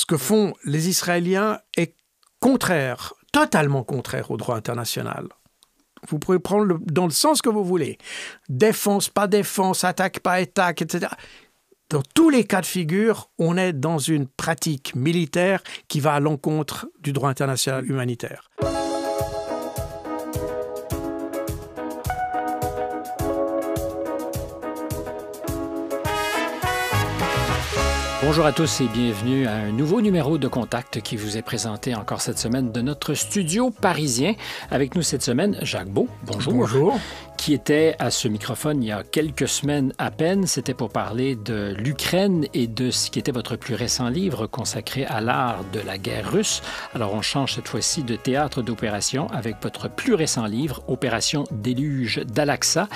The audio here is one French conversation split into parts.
que font les Israéliens est contraire, totalement contraire au droit international. Vous pouvez prendre dans le sens que vous voulez. Défense, pas défense, attaque, pas attaque, etc. Dans tous les cas de figure, on est dans une pratique militaire qui va à l'encontre du droit international humanitaire. Bonjour à tous et bienvenue à un nouveau numéro de Contact qui vous est présenté encore cette semaine de notre studio parisien. Avec nous cette semaine, Jacques Beau. Bonjour. Bonjour. Qui était à ce microphone il y a quelques semaines à peine. C'était pour parler de l'Ukraine et de ce qui était votre plus récent livre consacré à l'art de la guerre russe. Alors, on change cette fois-ci de théâtre d'opération avec votre plus récent livre, Opération Déluge d'Al-Aqsa,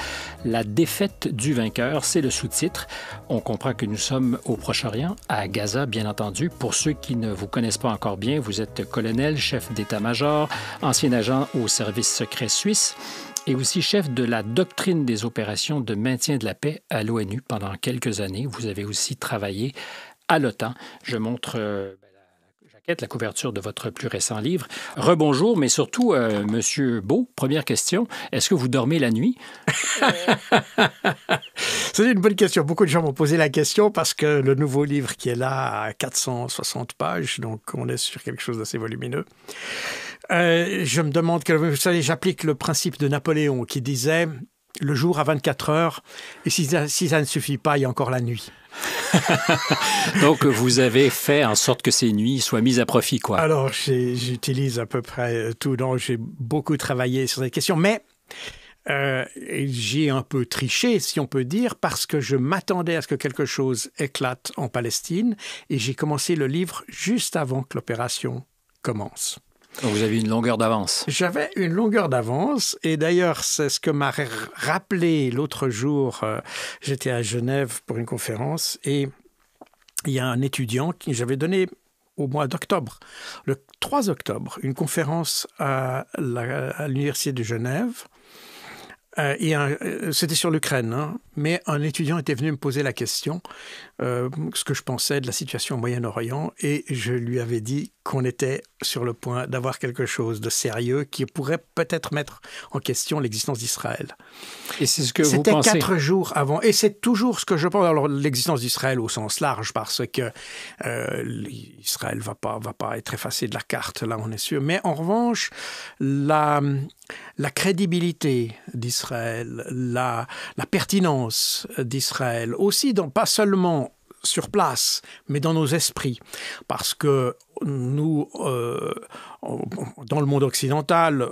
La défaite du vainqueur, c'est le sous-titre. On comprend que nous sommes au Proche-Orient, à Gaza, bien entendu. Pour ceux qui ne vous connaissent pas encore bien, vous êtes colonel, chef d'état-major, ancien agent au service secret suisse, et aussi chef de la doctrine des opérations de maintien de la paix à l'ONU pendant quelques années. Vous avez aussi travaillé à l'OTAN. Je montre la jaquette, la couverture de votre plus récent livre. Rebonjour, mais surtout, Monsieur Beau, première question, est-ce que vous dormez la nuit? C'est une bonne question. Beaucoup de gens m'ont posé la question parce que le nouveau livre qui est là a 460 pages, donc on est sur quelque chose d'assez volumineux. Je me demande, vous savez, j'applique le principe de Napoléon qui disait « le jour a 24 heures et si ça ne suffit pas, il y a encore la nuit ». Donc, vous avez fait en sorte que ces nuits soient mises à profit, quoi. Alors, j'utilise à peu près tout. Donc, j'ai beaucoup travaillé sur cette question, mais j'ai un peu triché, si on peut dire, parce que je m'attendais à ce que quelque chose éclate en Palestine et j'ai commencé le livre juste avant que l'opération commence. Donc vous avez une longueur d'avance. J'avais une longueur d'avance et d'ailleurs, c'est ce que m'a rappelé l'autre jour. J'étais à Genève pour une conférence et il y a un étudiant qui j'avais donné au mois d'octobre, le 3 octobre, une conférence à l'Université de Genève. C'était sur l'Ukraine, hein, mais un étudiant était venu me poser la question, ce que je pensais de la situation au Moyen-Orient, et je lui avais dit qu'on était sur le point d'avoir quelque chose de sérieux qui pourrait peut-être mettre en question l'existence d'Israël. Et c'est ce que vous pensez? C'était 4 jours avant, et c'est toujours ce que je pense. Alors l'existence d'Israël au sens large, parce que Israël va pas être effacé de la carte, là on est sûr. Mais en revanche, la crédibilité d'Israël, la pertinence d'Israël, aussi pas seulement sur place, mais dans nos esprits. Parce que nous, dans le monde occidental,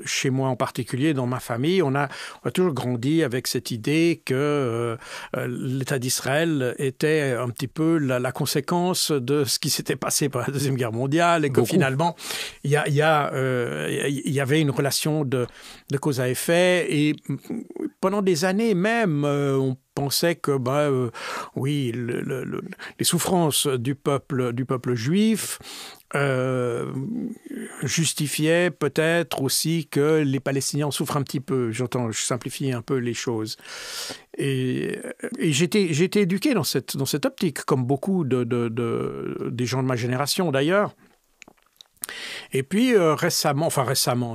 chez moi en particulier, dans ma famille, on a toujours grandi avec cette idée que l'État d'Israël était un petit peu la conséquence de ce qui s'était passé pendant la Deuxième Guerre mondiale et que finalement, il y avait une relation de cause à effet et pendant des années même, on pensait que oui, les souffrances du peuple juif justifiaient peut-être aussi que les Palestiniens souffrent un petit peu. Je simplifie un peu les choses. Et j'ai été éduqué dans cette optique, comme beaucoup des gens de ma génération d'ailleurs. Et puis récemment,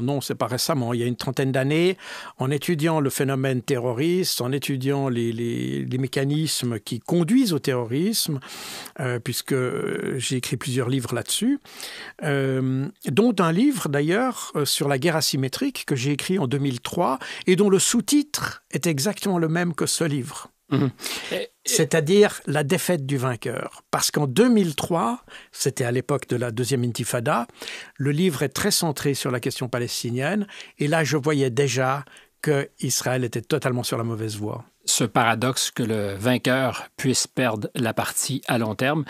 non, c'est pas récemment, il y a une trentaine d'années, en étudiant le phénomène terroriste, en étudiant les mécanismes qui conduisent au terrorisme, puisque j'ai écrit plusieurs livres là-dessus, dont un livre d'ailleurs sur la guerre asymétrique que j'ai écrit en 2003 et dont le sous-titre est exactement le même que ce livre. Mmh. C'est-à-dire la défaite du vainqueur. Parce qu'en 2003, c'était à l'époque de la deuxième intifada, le livre est très centré sur la question palestinienne et là je voyais déjà qu'Israël était totalement sur la mauvaise voie. Ce paradoxe que le vainqueur puisse perdre la partie à long terme.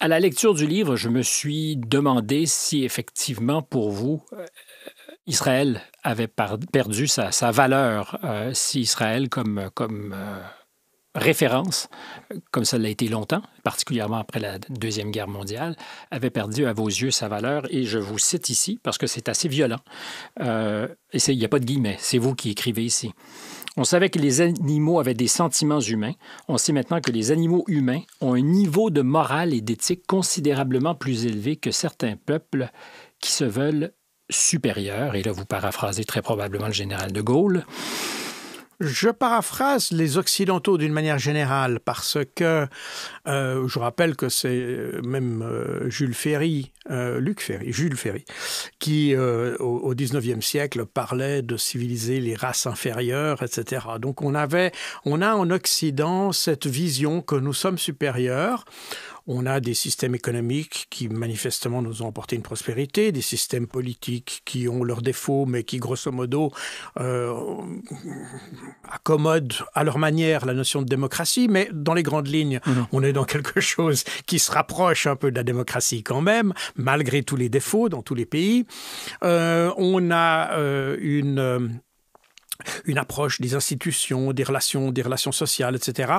À la lecture du livre, je me suis demandé si effectivement pour vous, Israël avait perdu sa valeur, si Israël comme référence, comme ça l'a été longtemps, particulièrement après la Deuxième Guerre mondiale, avait perdu à vos yeux sa valeur. Et je vous cite ici, parce que c'est assez violent. Et il n'y a pas de guillemets, c'est vous qui écrivez ici. On savait que les animaux avaient des sentiments humains. On sait maintenant que les animaux humains ont un niveau de morale et d'éthique considérablement plus élevé que certains peuples qui se veulent supérieurs. Et là, vous paraphrasez très probablement le général de Gaulle. Je paraphrase les Occidentaux d'une manière générale parce que je rappelle que c'est même Jules Ferry, qui au 19e siècle parlait de civiliser les races inférieures, etc. Donc on a en Occident cette vision que nous sommes supérieurs. On a des systèmes économiques qui manifestement nous ont apporté une prospérité, des systèmes politiques qui ont leurs défauts, mais qui grosso modo accommodent à leur manière la notion de démocratie. Mais dans les grandes lignes, on est dans quelque chose qui se rapproche un peu de la démocratie quand même, malgré tous les défauts dans tous les pays. On a une approche des institutions, des relations sociales, etc.,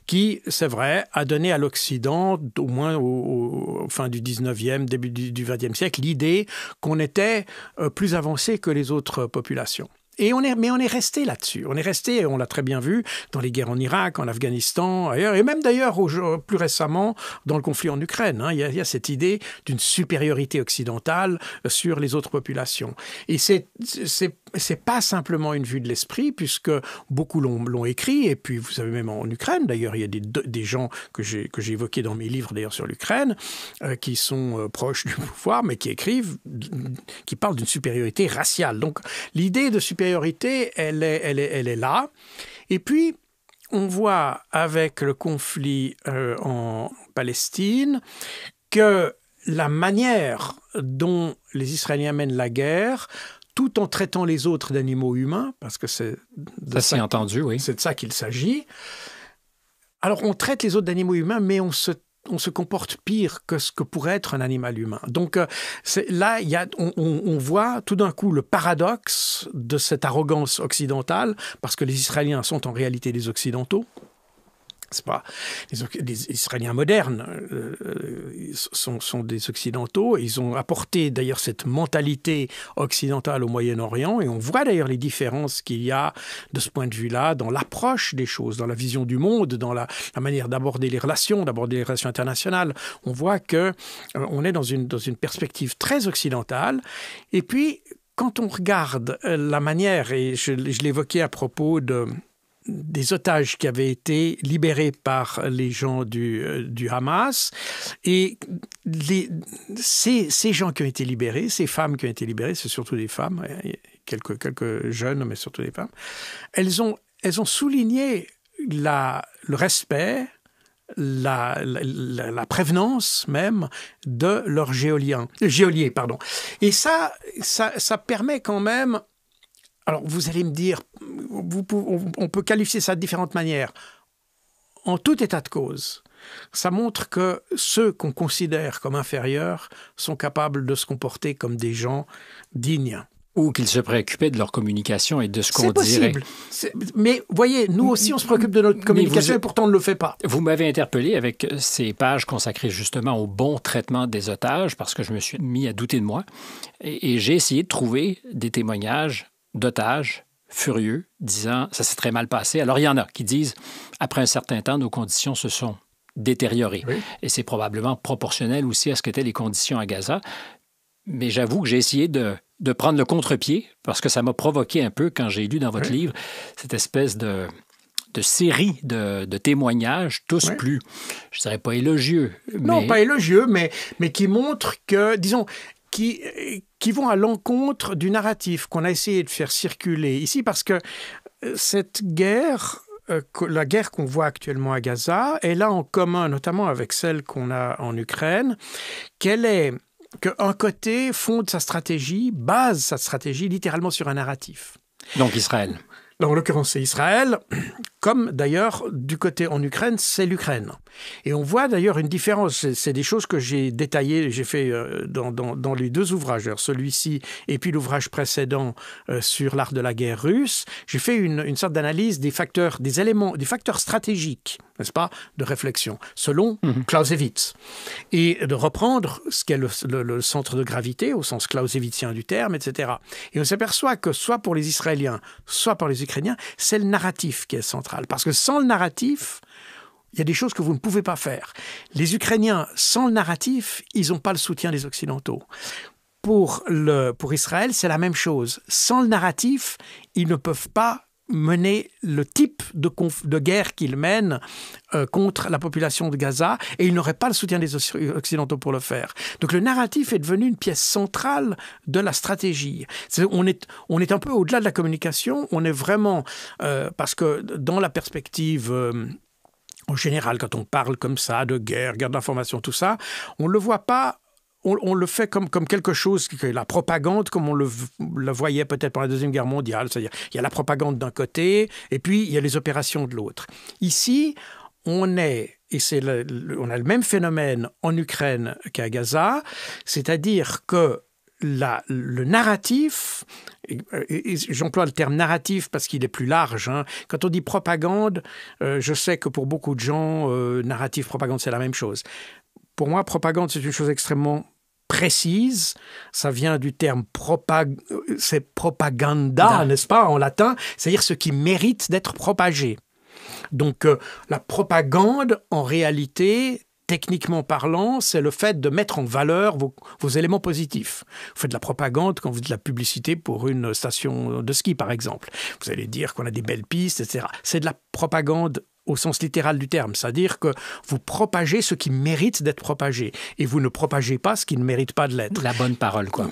qui, c'est vrai, a donné à l'Occident, au moins au fin du 19e, début du 20e siècle, l'idée qu'on était plus avancé que les autres populations. Mais on est resté là-dessus. On est resté, on l'a très bien vu, dans les guerres en Irak, en Afghanistan, ailleurs, et même d'ailleurs, plus récemment, dans le conflit en Ukraine. Il y a cette idée d'une supériorité occidentale sur les autres populations. Et c'est pas simplement une vue de l'esprit, puisque beaucoup l'ont écrit, et puis vous savez même en Ukraine, d'ailleurs, il y a des gens que j'ai évoqués dans mes livres, d'ailleurs, sur l'Ukraine, qui sont proches du pouvoir, mais qui écrivent, qui parlent d'une supériorité raciale. Donc, l'idée de supériorité, elle est là. Et puis, on voit avec le conflit en Palestine que la manière dont les Israéliens mènent la guerre, tout en traitant les autres d'animaux humains, parce que c'est de ça, entendu, oui. C'est de ça qu'il s'agit. Alors, on traite les autres d'animaux humains, mais on se comporte pire que ce que pourrait être un animal humain. Donc là, on voit tout d'un coup le paradoxe de cette arrogance occidentale, parce que les Israéliens sont en réalité des Occidentaux. C'est pas les Israéliens modernes sont des Occidentaux. Ils ont apporté d'ailleurs cette mentalité occidentale au Moyen-Orient, et on voit d'ailleurs les différences qu'il y a de ce point de vue-là dans l'approche des choses, dans la vision du monde, dans la manière d'aborder les relations internationales. On voit que on est dans une perspective très occidentale. Et puis, quand on regarde la manière, et je l'évoquais à propos des otages qui avaient été libérés par les gens du Hamas, et ces gens qui ont été libérés, ces femmes qui ont été libérées, c'est surtout des femmes, quelques jeunes, mais surtout des femmes, elles ont souligné le respect, la prévenance même de leurs geôliers. Et ça permet quand même. Alors, vous allez me dire, on peut qualifier ça de différentes manières. En tout état de cause, ça montre que ceux qu'on considère comme inférieurs sont capables de se comporter comme des gens dignes. Ou qu'ils se préoccupaient de leur communication et de ce qu'on dirait. C'est possible. Mais voyez, nous aussi, on se préoccupe de notre communication et pourtant on ne le fait pas. Vous m'avez interpellé avec ces pages consacrées justement au bon traitement des otages, parce que je me suis mis à douter de moi. Et j'ai essayé de trouver des témoignages d'otages furieux, disant « ça s'est très mal passé ». Alors, il y en a qui disent « après un certain temps, nos conditions se sont détériorées oui. ». Et c'est probablement proportionnel aussi à ce qu'étaient les conditions à Gaza. Mais j'avoue que j'ai essayé de prendre le contre-pied, parce que ça m'a provoqué un peu quand j'ai lu dans votre oui. livre cette espèce de série de témoignages, tous oui. plus, je ne dirais pas élogieux. Non, pas élogieux, mais qui montrent que, disons, qui vont à l'encontre du narratif qu'on a essayé de faire circuler ici, parce que cette guerre, la guerre qu'on voit actuellement à Gaza, elle a en commun, notamment avec celle qu'on a en Ukraine, qu'un côté fonde sa stratégie, base sa stratégie littéralement sur un narratif. Donc Israël. En l'occurrence, c'est Israël. Comme d'ailleurs, du côté en Ukraine, c'est l'Ukraine. Et on voit d'ailleurs une différence. C'est des choses que j'ai détaillées, j'ai fait dans les deux ouvrages, celui-ci et puis l'ouvrage précédent sur l'art de la guerre russe. J'ai fait une sorte d'analyse des facteurs, des éléments, des facteurs stratégiques, n'est-ce pas, de réflexion, selon Clausewitz. Et de reprendre ce qu'est le centre de gravité, au sens clausewitzien du terme, etc. Et on s'aperçoit que soit pour les Israéliens, soit pour les Ukrainiens, c'est le narratif qui est central. Parce que sans le narratif, il y a des choses que vous ne pouvez pas faire. Les Ukrainiens, sans le narratif, ils n'ont pas le soutien des Occidentaux. Pour Israël, c'est la même chose. Sans le narratif, ils ne peuvent pas mener le type de guerre qu'ils mènent contre la population de Gaza, et ils n'auraient pas le soutien des Occidentaux pour le faire. Donc le narratif est devenu une pièce centrale de la stratégie. On est un peu au-delà de la communication, on est vraiment... parce que dans la perspective... en général, quand on parle comme ça de guerre d'information, tout ça, on ne le voit pas. On le fait comme quelque chose, la propagande, comme on le voyait peut-être pendant la Deuxième Guerre mondiale. C'est-à-dire, il y a la propagande d'un côté, et puis il y a les opérations de l'autre. Ici, on a le même phénomène en Ukraine qu'à Gaza, c'est-à-dire que le narratif, et j'emploie le terme narratif parce qu'il est plus large. Quand on dit propagande, je sais que pour beaucoup de gens, narratif, propagande, c'est la même chose. Pour moi, propagande, c'est une chose extrêmement précise. Ça vient du terme c'est propaganda, n'est-ce pas, en latin, c'est-à-dire ce qui mérite d'être propagé. Donc, la propagande, en réalité, techniquement parlant, c'est le fait de mettre en valeur vos éléments positifs. Vous faites de la propagande quand vous faites de la publicité pour une station de ski, par exemple. Vous allez dire qu'on a des belles pistes, etc. C'est de la propagande au sens littéral du terme, c'est-à-dire que vous propagez ce qui mérite d'être propagé et vous ne propagez pas ce qui ne mérite pas de l'être. La bonne parole, quoi.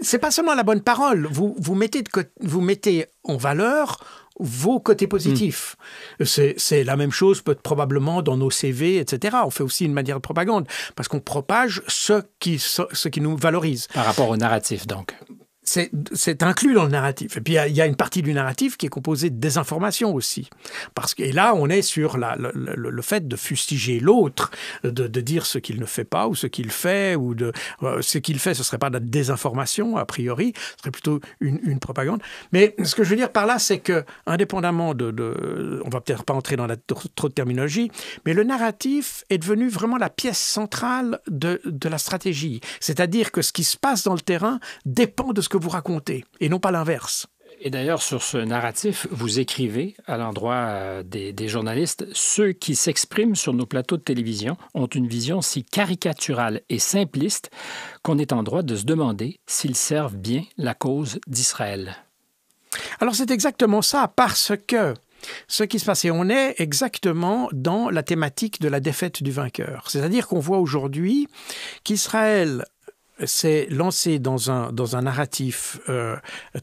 C'est pas seulement la bonne parole. Vous mettez en valeur vos côtés positifs. C'est la même chose probablement dans nos CV, etc. On fait aussi une manière de propagande parce qu'on propage ce qui nous valorise. Par rapport au narratif, donc. C'est inclus dans le narratif. Et puis, il y a une partie du narratif qui est composée de désinformation aussi. Et là, on est sur le fait de fustiger l'autre, de dire ce qu'il ne fait pas ou ce qu'il fait, ou ce qu'il fait, ce ne serait pas de la désinformation, a priori, ce serait plutôt une propagande. Mais ce que je veux dire par là, c'est que, indépendamment on ne va peut-être pas entrer dans trop de terminologie, mais le narratif est devenu vraiment la pièce centrale de la stratégie. C'est-à-dire que ce qui se passe dans le terrain dépend de ce que vous racontez, et non pas l'inverse. Et d'ailleurs, sur ce narratif, vous écrivez à l'endroit des journalistes, ceux qui s'expriment sur nos plateaux de télévision ont une vision si caricaturale et simpliste qu'on est en droit de se demander s'ils servent bien la cause d'Israël. Alors c'est exactement ça, parce que ce qui se passe, et on est exactement dans la thématique de la défaite du vainqueur. C'est-à-dire qu'on voit aujourd'hui qu'Israël s'est lancé dans un narratif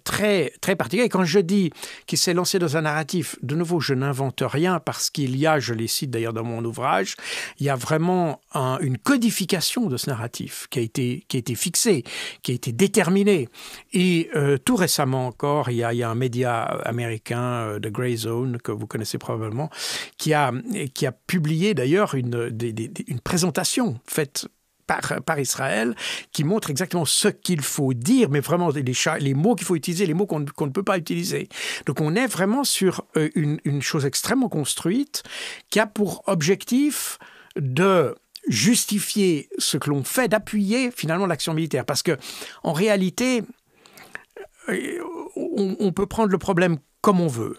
très, très particulier. Et quand je dis qu'il s'est lancé dans un narratif, de nouveau, je n'invente rien parce qu'il y a, je les cite d'ailleurs dans mon ouvrage, il y a vraiment une codification de ce narratif qui a été fixé, qui a été déterminé. Et tout récemment encore, il y a un média américain, The Grey Zone, que vous connaissez probablement, qui a publié d'ailleurs une présentation faite par Israël, qui montre exactement ce qu'il faut dire, mais vraiment les mots qu'il faut utiliser, les mots qu'on ne peut pas utiliser. Donc on est vraiment sur une chose extrêmement construite qui a pour objectif de justifier ce que l'on fait, d'appuyer finalement l'action militaire. Parce que en réalité, on peut prendre le problème comme on veut.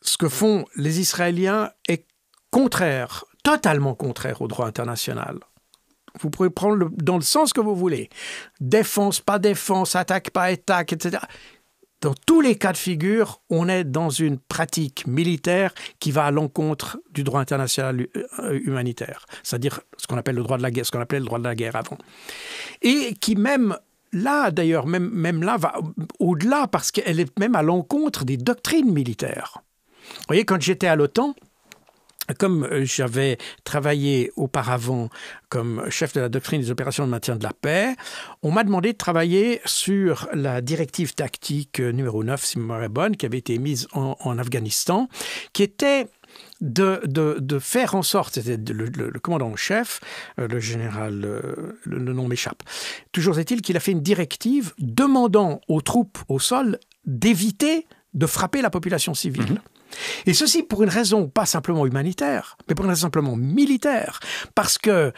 Ce que font les Israéliens est contraire, totalement contraire au droit international. Vous pouvez prendre dans le sens que vous voulez. Défense, pas défense, attaque, pas attaque, etc. Dans tous les cas de figure, on est dans une pratique militaire qui va à l'encontre du droit international humanitaire. C'est-à-dire ce qu'on appelle le droit de la guerre, ce qu'on appelait le droit de la guerre avant. Et qui même là, d'ailleurs, même là, va au-delà parce qu'elle est même à l'encontre des doctrines militaires. Vous voyez, quand j'étais à l'OTAN, comme j'avais travaillé auparavant comme chef de la doctrine des opérations de maintien de la paix, on m'a demandé de travailler sur la directive tactique numéro 9, si ma mémoire est bonne, qui avait été mise en Afghanistan, qui était de faire en sorte, c'était le commandant en chef, le général, le nom m'échappe. Toujours est-il qu'il a fait une directive demandant aux troupes au sol d'éviter de frapper la population civile. Et ceci pour une raison pas simplement humanitaire, mais pour une raison simplement militaire. Parce que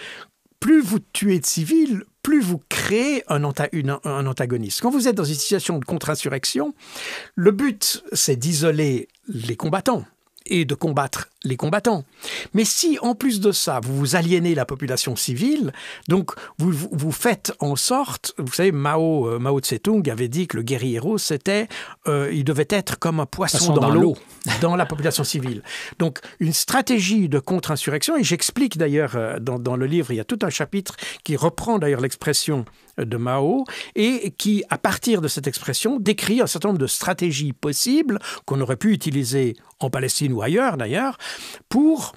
plus vous tuez de civils, plus vous créez un antagoniste. Quand vous êtes dans une situation de contre-insurrection, le but, c'est d'isoler les combattants et de combattre les combattants. Mais si, en plus de ça, vous aliénez la population civile, donc vous faites en sorte... Vous savez, Mao Tse-tung avait dit que le guerriero, il devait être comme un poisson dans l'eau, dans la population civile. Donc, une stratégie de contre-insurrection, et j'explique d'ailleurs dans le livre, il y a tout un chapitre qui reprend d'ailleurs l'expression de Mao, et qui, à partir de cette expression, décrit un certain nombre de stratégies possibles qu'on aurait pu utiliser en Palestine ou ailleurs d'ailleurs, pour,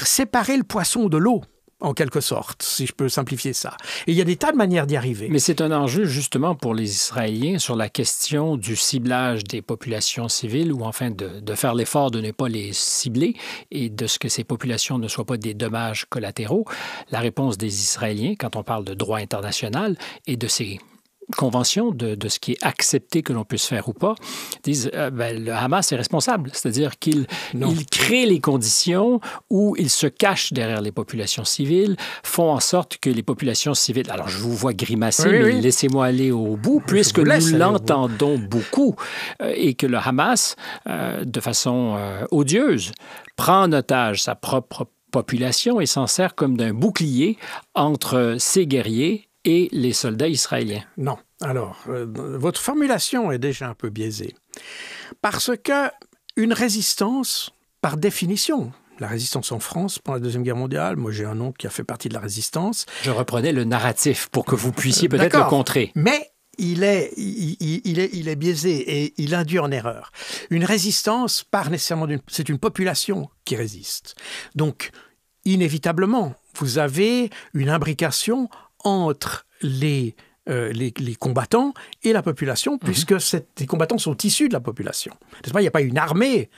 séparer le poisson de l'eau, en quelque sorte, si je peux simplifier ça. Et il y a des tas de manières d'y arriver. Mais c'est un enjeu, justement, pour les Israéliens sur la question du ciblage des populations civiles, ou enfin de faire l'effort de ne pas les cibler et de ce que ces populations ne soient pas des dommages collatéraux. La réponse des Israéliens, quand on parle de droit international et de ces conventions, de ce qui est accepté que l'on puisse faire ou pas, disent le Hamas est responsable. C'est-à-dire qu'il crée les conditions où il se cache derrière les populations civiles, font en sorte que les populations civiles... Alors, je vous vois grimacer, mais laissez-moi aller au bout, puisque nous l'entendons beaucoup, et que le Hamas, de façon odieuse, prend en otage sa propre population et s'en sert comme d'un bouclier entre ses guerriers et les soldats israéliens. Non. Alors, votre formulation est déjà un peu biaisée. Parce que une résistance, par définition, la résistance en France pendant la Deuxième Guerre mondiale, moi j'ai un oncle qui a fait partie de la résistance. Je reprenais le narratif pour que vous puissiez peut-être le contrer. Mais il est biaisé et il induit en erreur. Une résistance, c'est une population qui résiste. Donc, inévitablement, vous avez une imbrication entre les combattants et la population, puisque les combattants sont issus de la population. N'est-ce pas ? Il n'y a pas une armée.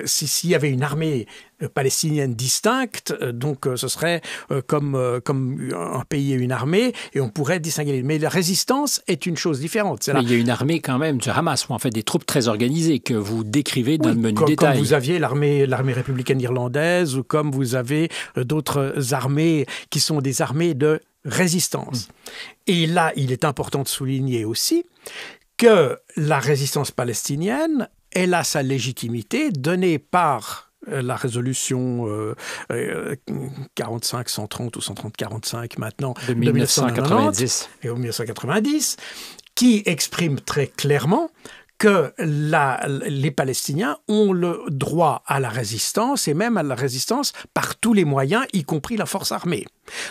S'il y avait une armée palestinienne distincte, donc ce serait comme un pays et une armée, et on pourrait distinguer. Mais la résistance est une chose différente. Mais il y a une armée quand même du Hamas, ou en fait des troupes très organisées que vous décrivez dans le menu détail. Comme vous aviez l'armée républicaine irlandaise, ou comme vous avez d'autres armées qui sont des armées de résistance. Et là, il est important de souligner aussi que la résistance palestinienne, elle a sa légitimité donnée par la résolution 45-130 ou 130-45 maintenant de 1990 et 1990, qui exprime très clairement que les Palestiniens ont le droit à la résistance, et même à la résistance par tous les moyens, y compris la force armée.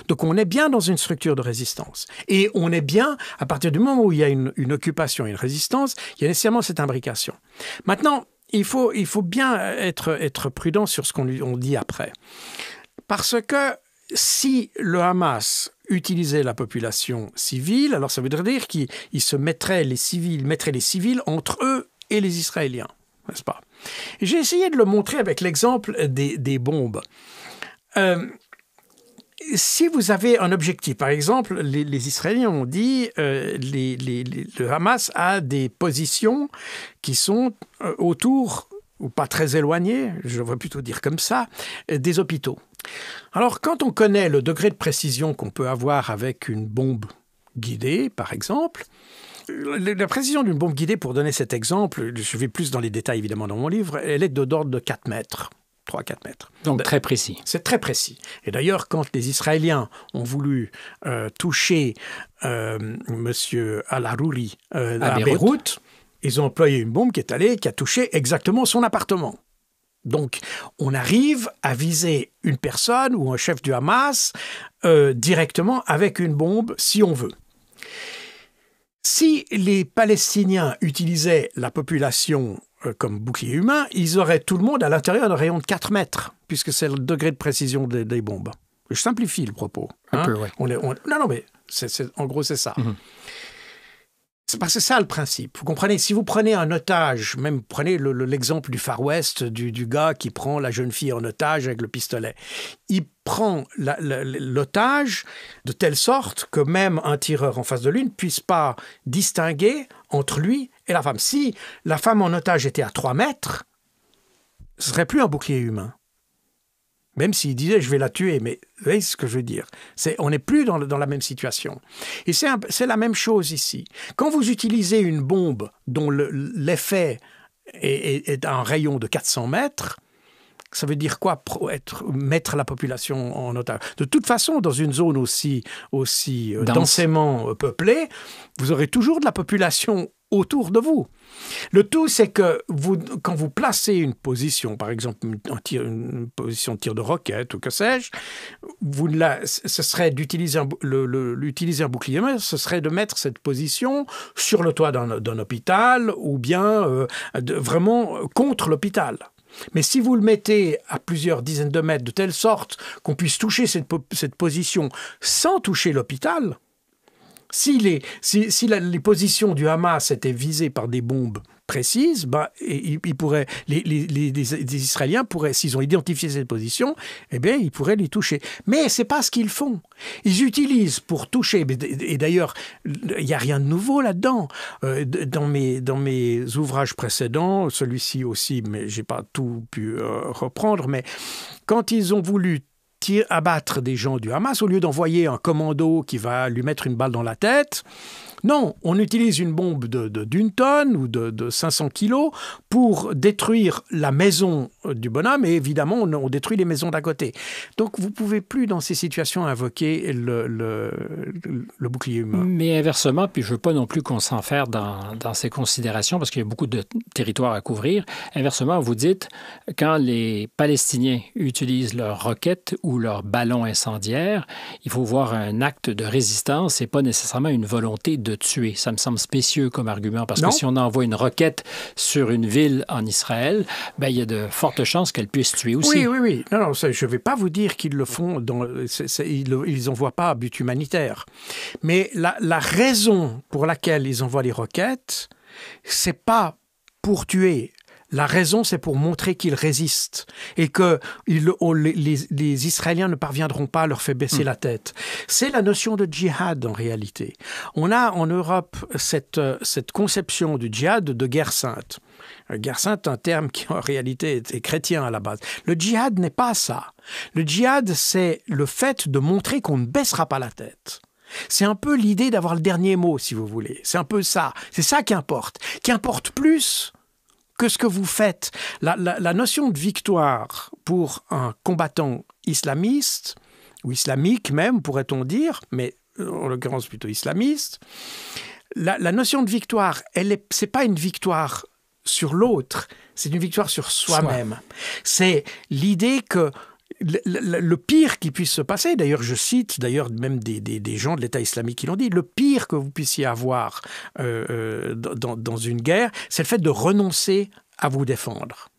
Donc on est bien dans une structure de résistance. Et on est bien, à partir du moment où il y a une occupation et une résistance, il y a nécessairement cette imbrication. Maintenant, il faut bien être prudent sur ce qu'on dit après. Parce que si le Hamas utilisait la population civile, alors ça voudrait dire qu'il mettrait les civils entre eux et les Israéliens, n'est-ce pas? J'ai essayé de le montrer avec l'exemple des bombes. Si vous avez un objectif, par exemple, les Israéliens ont dit le Hamas a des positions qui sont autour, ou pas très éloignées, je devrais plutôt dire comme ça, des hôpitaux. Alors, quand on connaît le degré de précision qu'on peut avoir avec une bombe guidée, par exemple, la précision d'une bombe guidée, pour donner cet exemple, je vais plus dans les détails évidemment dans mon livre, elle est d'ordre de 4 mètres. 3-4 mètres. Donc très précis. C'est très précis. Et d'ailleurs, quand les Israéliens ont voulu toucher M. Al-Arouri à Beyrouth, ils ont employé une bombe qui a touché exactement son appartement. Donc, on arrive à viser une personne ou un chef du Hamas directement avec une bombe, si on veut. Si les Palestiniens utilisaient la population comme bouclier humain, ils auraient tout le monde à l'intérieur d'un rayon de 4 mètres, puisque c'est le degré de précision des bombes. Je simplifie le propos. Un peu, oui. Non, mais en gros, c'est ça. C'est parce que c'est ça le principe. Vous comprenez, si vous prenez un otage, même prenez l'exemple du Far West, du gars qui prend la jeune fille en otage avec le pistolet. Il prend l'otage de telle sorte que même un tireur en face de lui ne puisse pas distinguer entre lui et la femme. Si la femme en otage était à 3 mètres, ce ne serait plus un bouclier humain. Même s'il disait « je vais la tuer », mais vous voyez ce que je veux dire. On n'est plus dans la même situation. Et c'est la même chose ici. Quand vous utilisez une bombe dont l'effet est à un rayon de 400 mètres, ça veut dire quoi mettre la population en otage? De toute façon, dans une zone aussi densément peuplée, vous aurez toujours de la population autour de vous. Le tout, c'est que quand vous placez une position, par exemple une position de tir de roquette ou que sais-je, ce serait d'utiliser l'utiliser un bouclier, ce serait de mettre cette position sur le toit d'un hôpital ou bien vraiment contre l'hôpital. Mais si vous le mettez à plusieurs dizaines de mètres de telle sorte qu'on puisse toucher cette position sans toucher l'hôpital, si les positions du Hamas étaient visées par des bombes précises, les Israéliens pourraient, s'ils ont identifié cette position, ils pourraient les toucher. Mais c'est pas ce qu'ils font. Ils utilisent pour toucher, et d'ailleurs, il n'y a rien de nouveau là-dedans. Dans mes ouvrages précédents, celui-ci aussi, mais j'ai pas tout pu reprendre, mais quand ils ont voulu abattre des gens du Hamas, au lieu d'envoyer un commando qui va lui mettre une balle dans la tête, non, on utilise une bombe d'une tonne ou de 500 kilos pour détruire la maison du bonhomme et évidemment, on détruit les maisons d'à côté. Donc, vous ne pouvez plus, dans ces situations, invoquer le bouclier humain. Mais inversement, puis je ne veux pas non plus qu'on s'enferme dans ces considérations parce qu'il y a beaucoup de territoires à couvrir. Inversement, vous dites, quand les Palestiniens utilisent leurs roquettes ou leurs ballons incendiaires, il faut voir un acte de résistance et pas nécessairement une volonté de tuer. Ça me semble spécieux comme argument parce que si on envoie une roquette sur une ville en Israël, il y a de fortes chances qu'elle puisse tuer aussi. Oui. Non, je ne vais pas vous dire qu'ils le font, ils n'envoient pas à but humanitaire. Mais la raison pour laquelle ils envoient les roquettes, c'est pas pour tuer. La raison, c'est pour montrer qu'ils résistent et que les Israéliens ne parviendront pas à leur faire baisser la tête. C'est la notion de djihad en réalité. On a en Europe cette conception du djihad de guerre sainte. Guerre sainte, un terme qui en réalité est chrétien à la base. Le djihad n'est pas ça. Le djihad, c'est le fait de montrer qu'on ne baissera pas la tête. C'est un peu l'idée d'avoir le dernier mot, si vous voulez. C'est un peu ça. C'est ça qui importe. Qui importe plus que ce que vous faites. La notion de victoire pour un combattant islamiste, ou islamique même, pourrait-on dire, mais en l'occurrence plutôt islamiste, la notion de victoire, c'est pas une victoire sur l'autre, c'est une victoire sur soi-même. C'est l'idée que le pire qui puisse se passer, d'ailleurs je cite même des gens de l'État islamique qui l'ont dit, le pire que vous puissiez avoir dans une guerre, c'est le fait de renoncer à vous défendre.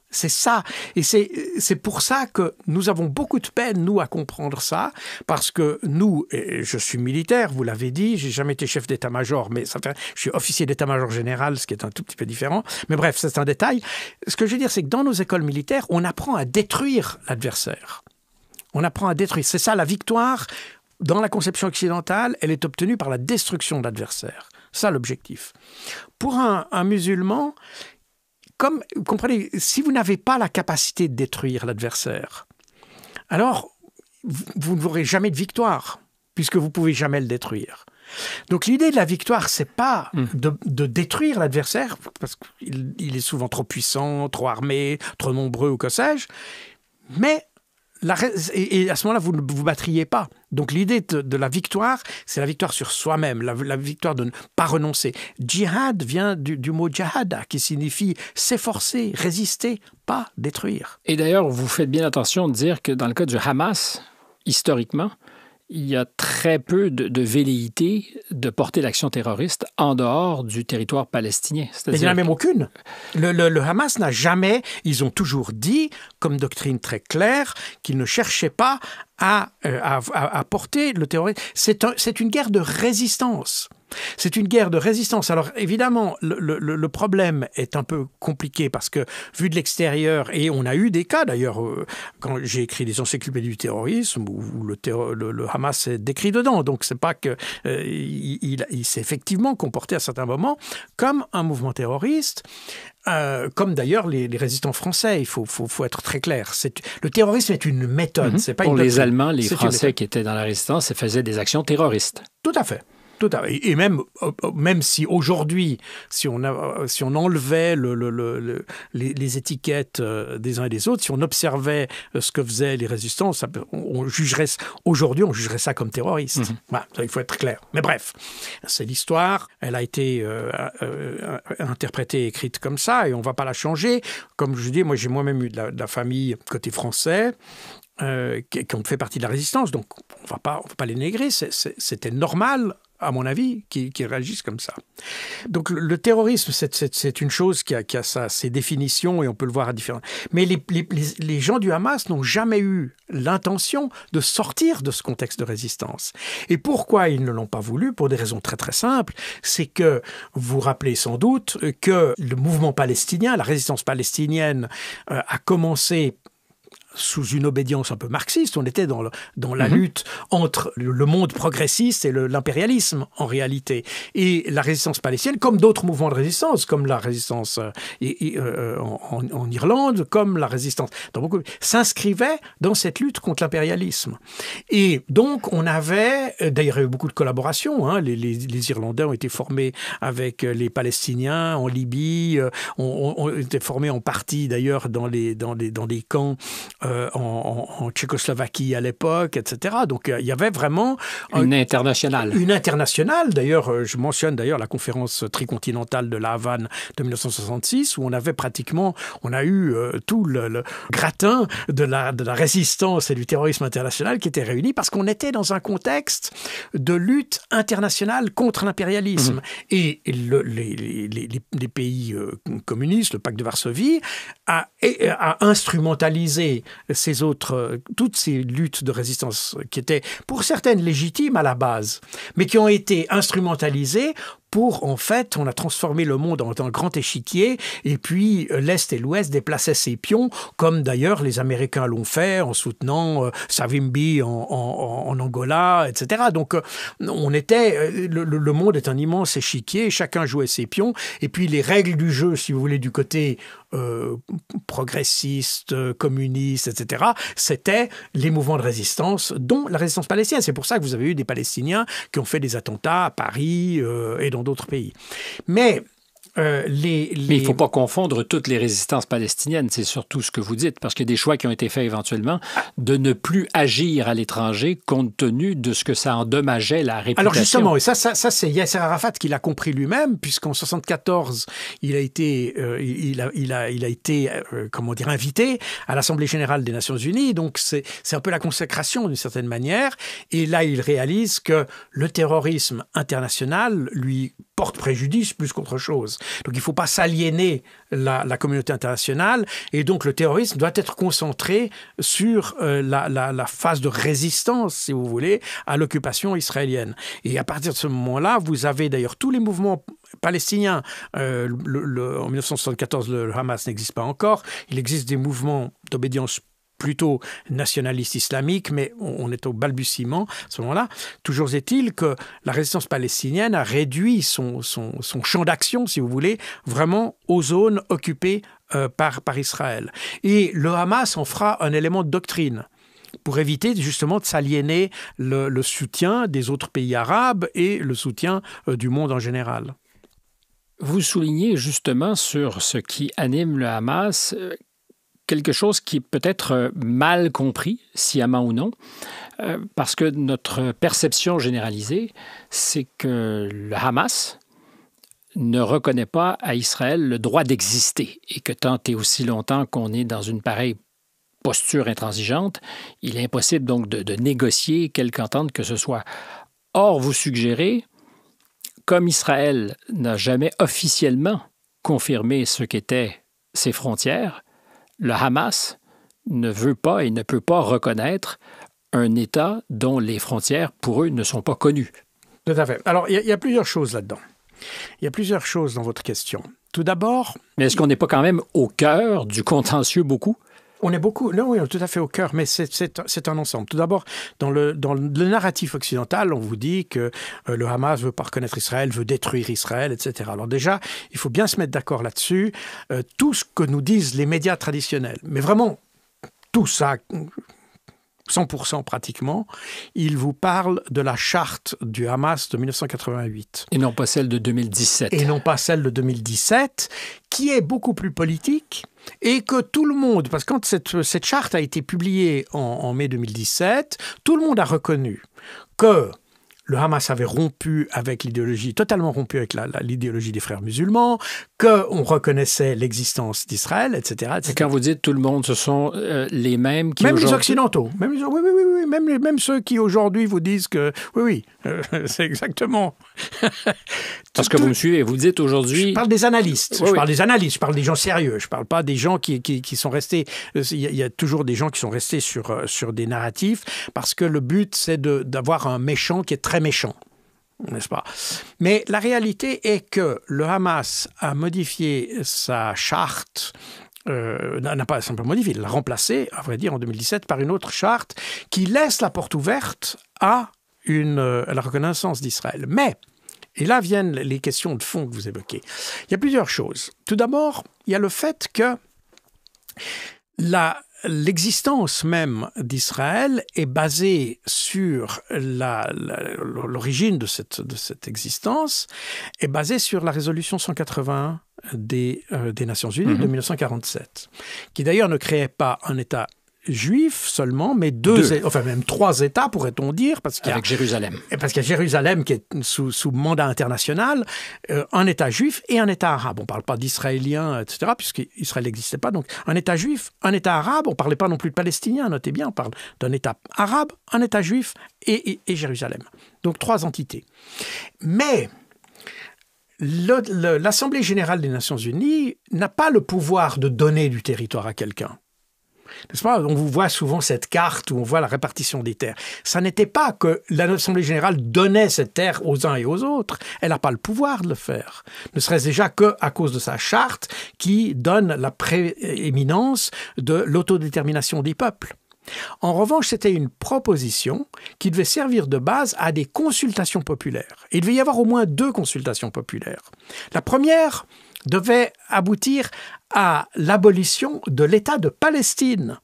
C'est ça. Et c'est pour ça que nous avons beaucoup de peine, nous, à comprendre ça, parce que nous, et je suis militaire, vous l'avez dit, j'ai jamais été chef d'état-major, mais je suis officier d'état-major général, ce qui est un tout petit peu différent. Mais bref, c'est un détail. Ce que je veux dire, c'est que dans nos écoles militaires, on apprend à détruire l'adversaire. On apprend à détruire. C'est ça, la victoire, dans la conception occidentale, elle est obtenue par la destruction de l'adversaire. C'est ça l'objectif. Pour un musulman, comme, vous comprenez, si vous n'avez pas la capacité de détruire l'adversaire, alors vous n'aurez jamais de victoire, puisque vous ne pouvez jamais le détruire. Donc l'idée de la victoire, c'est pas de détruire l'adversaire, parce qu'il est souvent trop puissant, trop armé, trop nombreux ou que sais-je, mais et à ce moment-là, vous ne vous battriez pas. Donc l'idée de la victoire, c'est la victoire sur soi-même, la victoire de ne pas renoncer. Djihad vient du mot jahada, qui signifie s'efforcer, résister, pas détruire. Et d'ailleurs, vous faites bien attention de dire que dans le cas du Hamas, historiquement, il y a très peu de velléité de porter l'action terroriste en dehors du territoire palestinien. Il n'y en a même aucune. Le Hamas n'a jamais, ils ont toujours dit, comme doctrine très claire, qu'ils ne cherchaient pas à porter le terrorisme. C'est une guerre de résistance. C'est une guerre de résistance. Alors évidemment, le problème est un peu compliqué parce que, vu de l'extérieur, et on a eu des cas d'ailleurs, quand j'ai écrit des encyclopédies du terrorisme, où le Hamas est décrit dedans. Donc c'est pas que il s'est effectivement comporté à certains moments comme un mouvement terroriste. Comme d'ailleurs les résistants français, il faut être très clair. Le terrorisme est une méthode, c'est pas une doctrine. Pour les Allemands, les Français qui étaient dans la résistance, ils faisaient des actions terroristes. Tout à fait. Et même si aujourd'hui, si on enlevait les étiquettes des uns et des autres, si on observait ce que faisaient les résistants, on jugerait ça comme terroriste. Voilà, ça, il faut être clair. Mais bref, c'est l'histoire. Elle a été interprétée et écrite comme ça, et on ne va pas la changer. Comme je dis, moi j'ai moi-même eu de la famille côté français. Qui ont fait partie de la résistance, donc on va pas les négrer, c'était normal, à mon avis, qu'ils réagissent comme ça. Donc le terrorisme, c'est une chose qui a ses définitions, et on peut le voir à différents... Mais les gens du Hamas n'ont jamais eu l'intention de sortir de ce contexte de résistance. Et pourquoi ils ne l'ont pas voulu? Pour des raisons très très simples. C'est que, vous vous rappelez sans doute, que le mouvement palestinien, la résistance palestinienne, a commencé sous une obédience un peu marxiste. On était dans la lutte entre le monde progressiste et l'impérialisme, en réalité. Et la résistance palestinienne, comme d'autres mouvements de résistance, comme la résistance en Irlande, comme la résistance s'inscrivait dans cette lutte contre l'impérialisme. Et donc, on avait... D'ailleurs, il y avait beaucoup de collaborations. Hein. Les Irlandais ont été formés avec les Palestiniens en Libye. On était formés en partie, d'ailleurs, dans des camps en Tchécoslovaquie à l'époque, etc. Donc il y avait vraiment une internationale. Une internationale. D'ailleurs, je mentionne d'ailleurs la conférence tricontinentale de La Havane de 1966, où on a eu tout le gratin de la résistance et du terrorisme international qui était réuni, parce qu'on était dans un contexte de lutte internationale contre l'impérialisme. Et les pays communistes, le pacte de Varsovie, a instrumentalisé toutes ces luttes de résistance qui étaient pour certaines légitimes à la base, mais qui ont été instrumentalisées pour, en fait, on a transformé le monde en un grand échiquier, et puis l'Est et l'Ouest déplaçaient ses pions, comme d'ailleurs les Américains l'ont fait en soutenant Savimbi en Angola, etc. Donc le monde est un immense échiquier, chacun jouait ses pions, et puis les règles du jeu, si vous voulez, du côté progressiste, communiste, etc., c'était les mouvements de résistance, dont la résistance palestinienne. C'est pour ça que vous avez eu des Palestiniens qui ont fait des attentats à Paris et dans d'autres pays. Mais il ne faut pas confondre toutes les résistances palestiniennes, c'est surtout ce que vous dites, parce qu'il y a des choix qui ont été faits éventuellement de ne plus agir à l'étranger compte tenu de ce que ça endommageait la réputation. Alors justement, et ça c'est Yasser Arafat qui l'a compris lui-même, puisqu'en 1974, il a été invité à l'Assemblée générale des Nations Unies, donc c'est un peu la consécration d'une certaine manière, et là il réalise que le terrorisme international lui porte préjudice plus qu'autre chose. Donc il ne faut pas s'aliéner la communauté internationale, et donc le terrorisme doit être concentré sur la phase de résistance, si vous voulez, à l'occupation israélienne. Et à partir de ce moment-là, vous avez d'ailleurs tous les mouvements palestiniens. En 1974, le Hamas n'existe pas encore. Il existe des mouvements d'obédience plutôt nationaliste islamique, mais on est au balbutiement à ce moment-là. Toujours est-il que la résistance palestinienne a réduit son champ d'action, si vous voulez, vraiment aux zones occupées par Israël. Et le Hamas en fera un élément de doctrine, pour éviter justement de s'aliéner le soutien des autres pays arabes et le soutien du monde en général. Vous soulignez justement sur ce qui anime le Hamas quelque chose qui est peut-être mal compris, sciemment ou non, parce que notre perception généralisée, c'est que le Hamas ne reconnaît pas à Israël le droit d'exister, et que tant et aussi longtemps qu'on est dans une pareille posture intransigeante, il est impossible donc de négocier quelque entente que ce soit. Or, vous suggérez, comme Israël n'a jamais officiellement confirmé ce qu'étaient ses frontières, le Hamas ne veut pas et ne peut pas reconnaître un État dont les frontières, pour eux, ne sont pas connues. Tout à fait. Alors, il y a plusieurs choses là-dedans. Il y a plusieurs choses dans votre question. Tout d'abord... Mais est-ce qu'on n'est pas quand même au cœur du contentieux beaucoup? On est beaucoup... Non, oui, tout à fait au cœur, mais c'est un ensemble. Tout d'abord, dans le narratif occidental, on vous dit que le Hamas veut pas reconnaître Israël, veut détruire Israël, etc. Alors déjà, il faut bien se mettre d'accord là-dessus. Tout ce que nous disent les médias traditionnels, mais vraiment tout ça... 100% pratiquement, il vous parle de la charte du Hamas de 1988. Et non pas celle de 2017. Et non pas celle de 2017, qui est beaucoup plus politique et que tout le monde, parce que quand cette charte a été publiée en mai 2017, tout le monde a reconnu que le Hamas avait rompu avec l'idéologie, totalement rompu avec l'idéologie des frères musulmans, qu'on reconnaissait l'existence d'Israël, etc., etc. Et quand vous dites tout le monde, ce sont les mêmes qui même aujourd'hui... les Occidentaux. Oui. Même ceux qui aujourd'hui vous disent que... Oui, c'est exactement... Parce que vous me suivez, vous dites aujourd'hui... Je parle des analystes. Oui, je parle des analystes, je parle des gens sérieux. Je ne parle pas des gens qui sont restés... Il y a toujours des gens qui sont restés sur des narratifs parce que le but, c'est d'avoir un méchant qui est très méchant. N'est-ce pas? Mais la réalité est que le Hamas a modifié sa charte... n'a pas simplement modifié, il l'a remplacée, à vrai dire, en 2017 par une autre charte qui laisse la porte ouverte à la reconnaissance d'Israël. Mais, et là viennent les questions de fond que vous évoquez, il y a plusieurs choses. Tout d'abord, il y a le fait que l'existence même d'Israël est basée sur l'origine de cette existence, est basée sur la résolution 181 des Nations Unies de 1947, qui d'ailleurs ne créait pas un État juif seulement, mais enfin même 3 États, pourrait-on dire, parce qu'il y a Jérusalem. Parce qu'il y a Jérusalem qui est sous mandat international, un État juif et un État arabe. On ne parle pas d'Israéliens, etc., puisqu'Israël n'existait pas. Donc un État juif, un État arabe, on ne parlait pas non plus de Palestiniens, notez bien, on parle d'un État arabe, un État juif et Jérusalem. Donc 3 entités. Mais l'Assemblée générale des Nations unies n'a pas le pouvoir de donner du territoire à quelqu'un. N'est-ce pas? On vous voit souvent cette carte où on voit la répartition des terres. Ça n'était pas que l'Assemblée générale donnait cette terre aux uns et aux autres. Elle n'a pas le pouvoir de le faire. Ne serait-ce déjà qu'à cause de sa charte qui donne la prééminence de l'autodétermination des peuples. En revanche, c'était une proposition qui devait servir de base à des consultations populaires. Et il devait y avoir au moins 2 consultations populaires. La première devait aboutir à l'abolition de l'État de Palestine.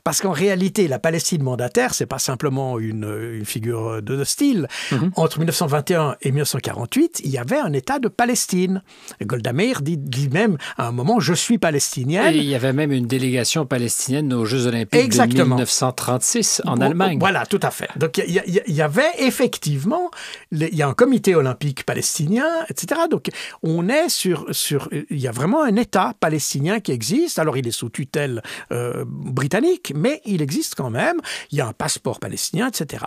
Parce qu'en réalité, la Palestine mandataire, c'est pas simplement une figure de style. Entre 1921 et 1948, il y avait un État de Palestine. Et Golda Meir dit même à un moment « je suis palestinienne ». Et il y avait même une délégation palestinienne aux Jeux olympiques de 1936 en Allemagne. Voilà, tout à fait. Donc il y avait effectivement, il y a un comité olympique palestinien, etc. Donc on est il y a vraiment un État palestinien qui existe. Alors il est sous tutelle britannique, mais il existe quand même. Il y a un passeport palestinien, etc.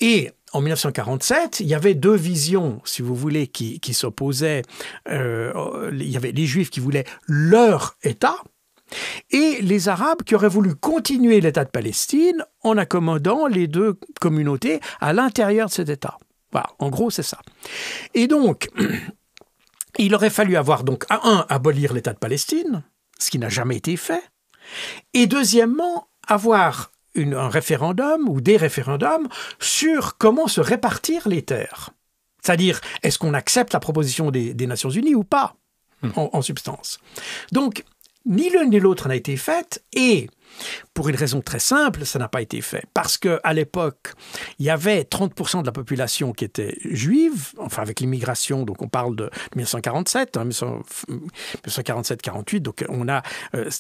Et en 1947, il y avait 2 visions, si vous voulez, qui s'opposaient. Il y avait les Juifs qui voulaient leur État et les Arabes qui auraient voulu continuer l'État de Palestine en accommodant les 2 communautés à l'intérieur de cet État. Voilà, en gros, c'est ça. Et donc, il aurait fallu avoir, donc, abolir l'État de Palestine, ce qui n'a jamais été fait. Et deuxièmement, avoir un référendum ou des référendums sur comment se répartir les terres. C'est-à-dire, est-ce qu'on accepte la proposition des Nations Unies ou pas, en substance. Donc, ni l'un ni l'autre n'a été fait, et pour une raison très simple, ça n'a pas été fait. Parce qu'à l'époque, il y avait 30% de la population qui était juive, enfin avec l'immigration, donc on parle de 1947, 1947-48, donc on a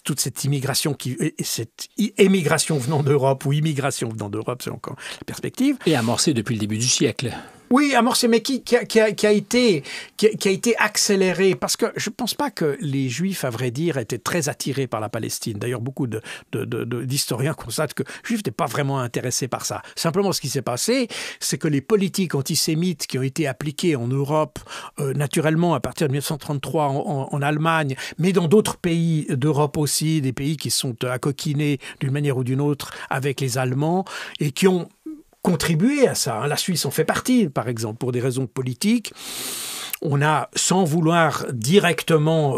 toute cette immigration, cette émigration venant d'Europe ou immigration venant d'Europe, c'est encore la perspective. Et amorcée depuis le début du siècle. Oui, amorcé, mais qui a été accéléré, parce que je ne pense pas que les Juifs, à vrai dire, étaient très attirés par la Palestine. D'ailleurs, beaucoup d'historiens constatent que les Juifs n'étaient pas vraiment intéressés par ça. Simplement, ce qui s'est passé, c'est que les politiques antisémites qui ont été appliquées en Europe, naturellement, à partir de 1933 en Allemagne, mais dans d'autres pays d'Europe aussi, des pays qui sont accoquinés d'une manière ou d'une autre avec les Allemands, et qui ont contribuer à ça. La Suisse en fait partie, par exemple, pour des raisons politiques. On a, sans vouloir directement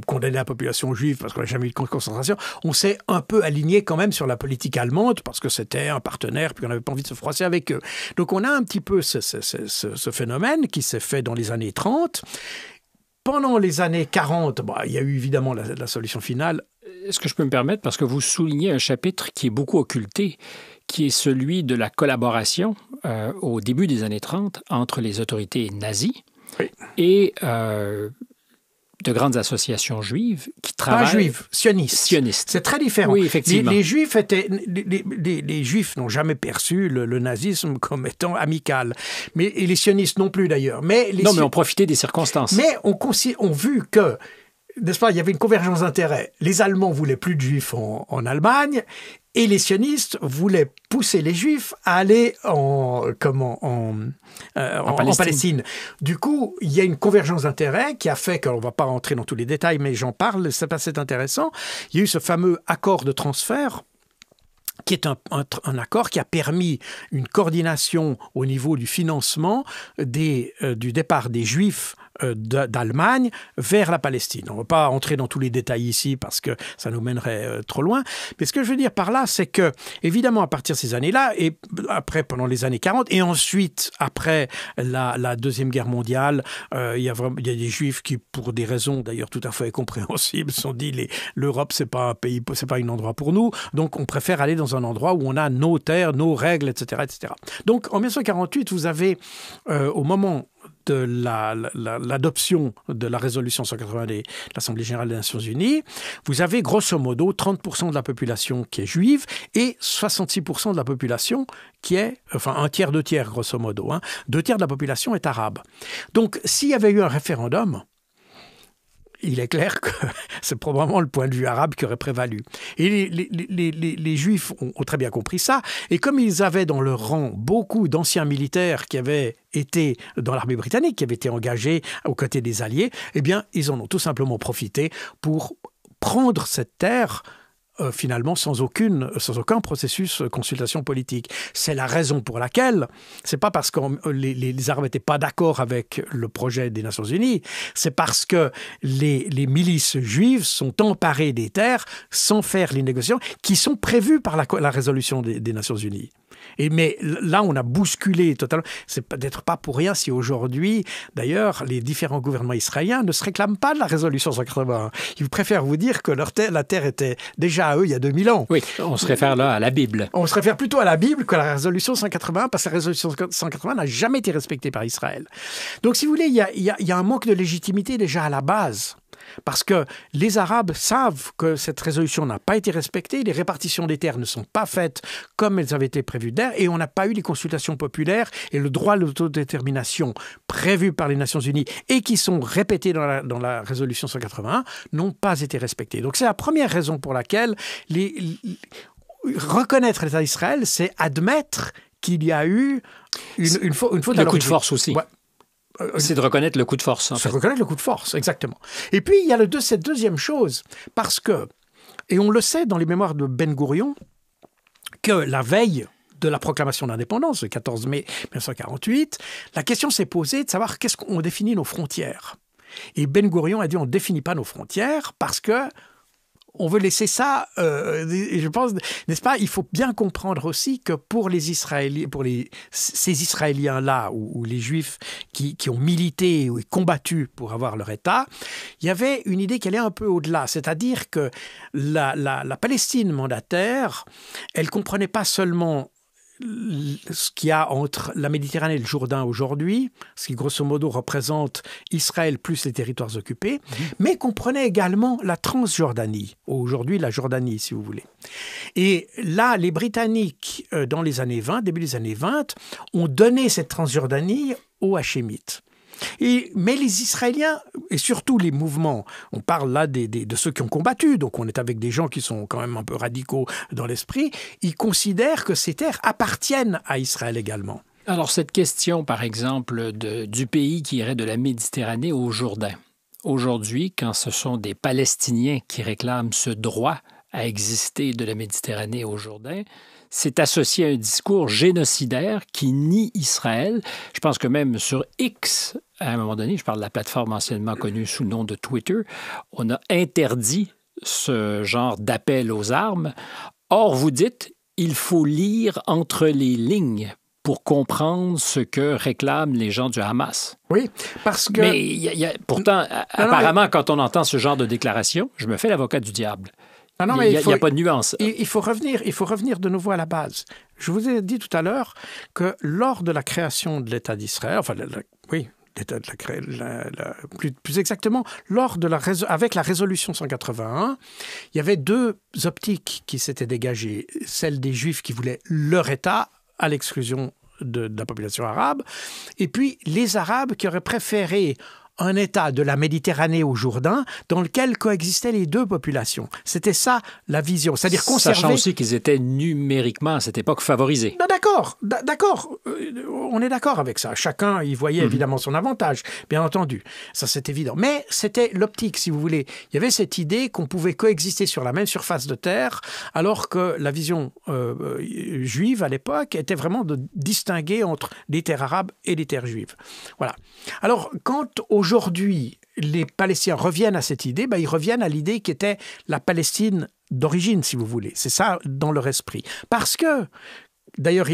condamner la population juive, parce qu'on n'a jamais eu de concentration, on s'est un peu aligné quand même sur la politique allemande, parce que c'était un partenaire, puis on n'avait pas envie de se froisser avec eux. Donc on a un petit peu ce phénomène qui s'est fait dans les années 30. Pendant les années 40, il y a eu évidemment la solution finale. Est-ce que je peux me permettre, parce que vous soulignez un chapitre qui est beaucoup occulté, qui est celui de la collaboration au début des années 30 entre les autorités nazies et de grandes associations juives qui travaillent... Pas juives, sionistes. C'est très différent. Oui, effectivement. Les Juifs les Juifs n'ont jamais perçu le nazisme comme étant amical. Et les sionistes non plus, d'ailleurs. Mais on profitait des circonstances. Mais on vu que, n'est-ce pas, il y avait une convergence d'intérêts. Les Allemands voulaient plus de Juifs en Allemagne, et les sionistes voulaient pousser les Juifs à aller en Palestine. Du coup, il y a une convergence d'intérêts qui a fait, qu'on ne va pas rentrer dans tous les détails, mais j'en parle, c'est assez intéressant. Il y a eu ce fameux accord de transfert, qui est un accord qui a permis une coordination au niveau du financement du départ des Juifs d'Allemagne vers la Palestine. On ne va pas entrer dans tous les détails ici parce que ça nous mènerait trop loin. Mais ce que je veux dire par là, c'est que, évidemment, à partir de ces années-là, et après, pendant les années 40, et ensuite, après la Deuxième Guerre mondiale, il y a des Juifs qui, pour des raisons d'ailleurs tout à fait compréhensibles, se sont dit l'Europe, c'est pas un pays, c'est pas un endroit pour nous, donc on préfère aller dans un endroit où on a nos terres, nos règles, etc., etc. Donc, en 1948, vous avez, au moment de l'adoption de la résolution 180 de l'Assemblée générale des Nations unies, vous avez grosso modo 30% de la population qui est juive et 66% de la population qui est, enfin un tiers, deux tiers grosso modo, 2 tiers de la population est arabe. Donc s'il y avait eu un référendum, il est clair que c'est probablement le point de vue arabe qui aurait prévalu. Et les Juifs ont très bien compris ça. Et comme ils avaient dans leur rang beaucoup d'anciens militaires qui avaient été dans l'armée britannique, qui avaient été engagés aux côtés des Alliés, eh bien, ils en ont tout simplement profité pour prendre cette terre finalement sans aucun processus de consultation politique. C'est la raison pour laquelle, c'est pas parce que les Arabes n'étaient pas d'accord avec le projet des Nations Unies, c'est parce que les milices juives sont emparées des terres sans faire les négociations qui sont prévues par la résolution des Nations Unies. Mais là, on a bousculé totalement. C'est peut-être pas pour rien si aujourd'hui, d'ailleurs, les différents gouvernements israéliens ne se réclament pas de la résolution 181. Ils préfèrent vous dire que la terre était déjà à eux il y a 2000 ans. Oui, on se réfère là à la Bible. On se réfère plutôt à la Bible qu'à la résolution 181, parce que la résolution 181 n'a jamais été respectée par Israël. Donc, si vous voulez, il y a un manque de légitimité déjà à la base. Parce que les Arabes savent que cette résolution n'a pas été respectée, les répartitions des terres ne sont pas faites comme elles avaient été prévues d'air, et on n'a pas eu les consultations populaires et le droit à l'autodétermination prévu par les Nations Unies et qui sont répétés dans la résolution 181 n'ont pas été respectés. Donc c'est la première raison pour laquelle reconnaître l'État d'Israël, c'est admettre qu'il y a eu une faute à l'origine. Le coup de force aussi. Ouais. C'est de reconnaître le coup de force. C'est de reconnaître le coup de force, exactement. Et puis, il y a cette deuxième chose, parce que, et on le sait dans les mémoires de Ben Gourion, que la veille de la proclamation d'indépendance, le 14 mai 1948, la question s'est posée de savoir qu'est-ce qu'on définit nos frontières. Et Ben Gourion a dit on ne définit pas nos frontières parce que on veut laisser ça, je pense, n'est-ce pas? Il faut bien comprendre aussi que pour les Israéliens, ces Israéliens-là, ou les Juifs qui ont milité ou combattu pour avoir leur État, il y avait une idée qui allait un peu au-delà. C'est-à-dire que la Palestine mandataire, elle ne comprenait pas seulement ce qu'il y a entre la Méditerranée et le Jourdain aujourd'hui, ce qui grosso modo représente Israël plus les territoires occupés, mais comprenait également la Transjordanie, aujourd'hui la Jordanie si vous voulez. Et là, les Britanniques, dans les années 20, début des années 20, ont donné cette Transjordanie aux Hachémites. Mais les Israéliens, et surtout les mouvements, on parle là de ceux qui ont combattu, donc on est avec des gens qui sont quand même un peu radicaux dans l'esprit, ils considèrent que ces terres appartiennent à Israël également. Alors cette question, par exemple, du pays qui irait de la Méditerranée au Jourdain. Aujourd'hui, quand ce sont des Palestiniens qui réclament ce droit à exister de la Méditerranée au Jourdain, c'est associé à un discours génocidaire qui nie Israël. Je pense que même sur X, à un moment donné, je parle de la plateforme anciennement connue sous le nom de Twitter, on a interdit ce genre d'appel aux armes. Or, vous dites, il faut lire entre les lignes pour comprendre ce que réclament les gens du Hamas. Oui, parce que... Mais pourtant, apparemment, quand on entend ce genre de déclaration, je me fais l'avocat du diable. Il n'y a pas de nuance. Il faut revenir de nouveau à la base. Je vous ai dit tout à l'heure que lors de la création de l'État d'Israël, plus exactement, avec la résolution 181, il y avait deux optiques qui s'étaient dégagées. Celle des Juifs qui voulaient leur État à l'exclusion de la population arabe, et puis les Arabes qui auraient préféré un État de la Méditerranée au Jourdain dans lequel coexistaient les deux populations. C'était ça la vision, c'est-à-dire conserver... Sachant aussi qu'ils étaient numériquement à cette époque favorisés. Non, d'accord, on est d'accord avec ça. Chacun y voyait évidemment son avantage, bien entendu, ça c'est évident. Mais c'était l'optique, si vous voulez. Il y avait cette idée qu'on pouvait coexister sur la même surface de terre, alors que la vision juive à l'époque était vraiment de distinguer entre les terres arabes et les terres juives. Voilà. Alors, quand aujourd'hui, les Palestiniens reviennent à cette idée, ils reviennent à l'idée qui était la Palestine d'origine, si vous voulez. C'est ça dans leur esprit. Parce que, d'ailleurs,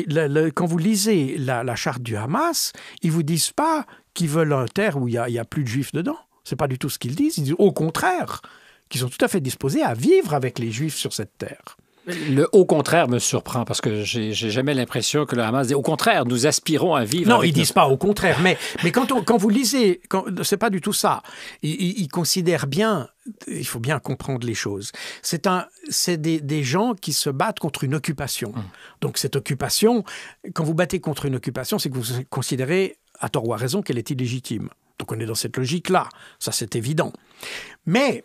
quand vous lisez la charte du Hamas, ils ne vous disent pas qu'ils veulent une terre où il n'y a plus de juifs dedans. Ce n'est pas du tout ce qu'ils disent. Ils disent au contraire qu'ils sont tout à fait disposés à vivre avec les juifs sur cette terre. Le au contraire me surprend parce que j'ai jamais l'impression que le Hamas dit au contraire, nous aspirons à vivre. Non, ils disent pas au contraire, mais quand vous lisez, c'est pas du tout ça. Ils considèrent bien, il faut bien comprendre les choses. C'est des gens qui se battent contre une occupation. Donc cette occupation, quand vous battez contre une occupation, c'est que vous considérez à tort ou à raison qu'elle est illégitime. Donc on est dans cette logique-là, ça c'est évident. Mais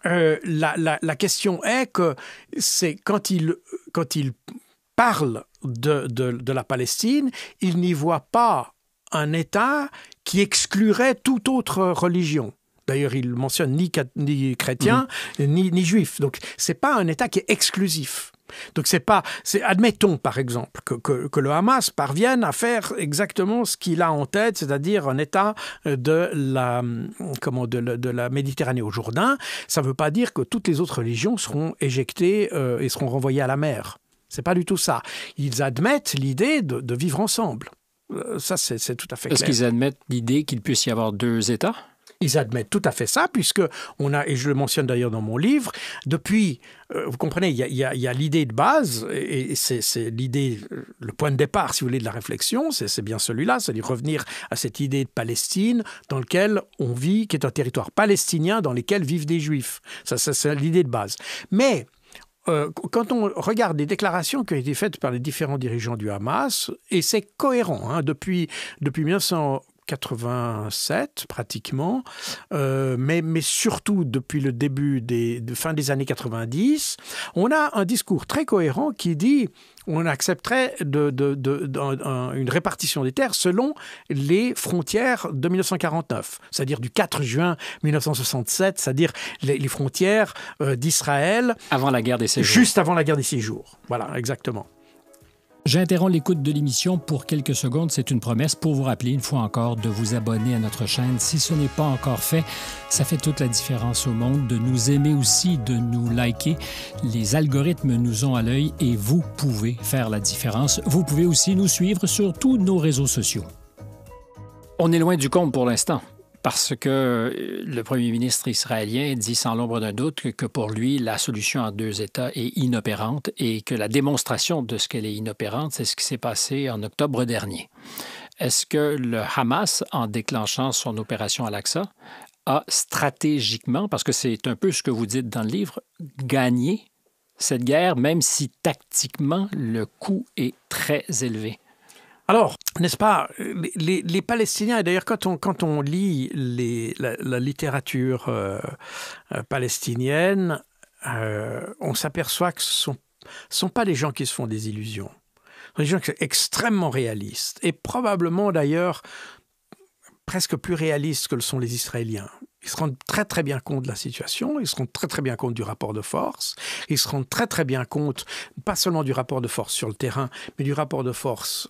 la question est que c'est quand il parle de la Palestine, il n'y voit pas un État qui exclurait toute autre religion. D'ailleurs, il mentionne ni chrétien, ni juif. Donc, c'est pas un État qui est exclusif. Donc, admettons, par exemple, que le Hamas parvienne à faire exactement ce qu'il a en tête, c'est-à-dire un État de la Méditerranée au Jourdain. Ça ne veut pas dire que toutes les autres religions seront éjectées et seront renvoyées à la mer. C'est pas du tout ça. Ils admettent l'idée de vivre ensemble. Ça, c'est tout à fait clair. Est-ce qu'ils admettent l'idée qu'il puisse y avoir deux États? Ils admettent tout à fait ça, puisque on a, et je le mentionne d'ailleurs dans mon livre, depuis, vous comprenez, il y a l'idée de base, et c'est l'idée, le point de départ, si vous voulez, de la réflexion, c'est bien celui-là, c'est-à-dire revenir à cette idée de Palestine dans laquelle on vit, qui est un territoire palestinien dans lequel vivent des Juifs. Ça, c'est l'idée de base. Mais quand on regarde les déclarations qui ont été faites par les différents dirigeants du Hamas, et c'est cohérent, depuis 1987 pratiquement, mais surtout depuis le début de fin des années 90, on a un discours très cohérent qui dit on accepterait une répartition des terres selon les frontières de 1949, c'est-à-dire du 4 juin 1967, c'est-à-dire les frontières d'Israël. Avant la guerre des 6 jours. Juste avant la guerre des 6 jours. Voilà, exactement. J'interromps l'écoute de l'émission pour quelques secondes. C'est une promesse pour vous rappeler une fois encore de vous abonner à notre chaîne. Si ce n'est pas encore fait, ça fait toute la différence au monde. De nous aimer aussi, de nous liker. Les algorithmes nous ont à l'œil et vous pouvez faire la différence. Vous pouvez aussi nous suivre sur tous nos réseaux sociaux. On est loin du compte pour l'instant. Parce que le premier ministre israélien dit sans l'ombre d'un doute que pour lui, la solution en deux États est inopérante et que la démonstration de ce qu'elle est inopérante, c'est ce qui s'est passé en octobre dernier. Est-ce que le Hamas, en déclenchant son opération Al-Aqsa, a stratégiquement, parce que c'est un peu ce que vous dites dans le livre, gagné cette guerre, même si tactiquement, le coût est très élevé? Alors, n'est-ce pas, les Palestiniens, et d'ailleurs quand on lit la littérature palestinienne, on s'aperçoit que ce sont pas des gens qui se font des illusions. Ce sont des gens qui sont extrêmement réalistes, et probablement d'ailleurs presque plus réalistes que le sont les Israéliens. Ils se rendent très très bien compte de la situation, ils se rendent très très bien compte du rapport de force, ils se rendent très très bien compte pas seulement du rapport de force sur le terrain, mais du rapport de force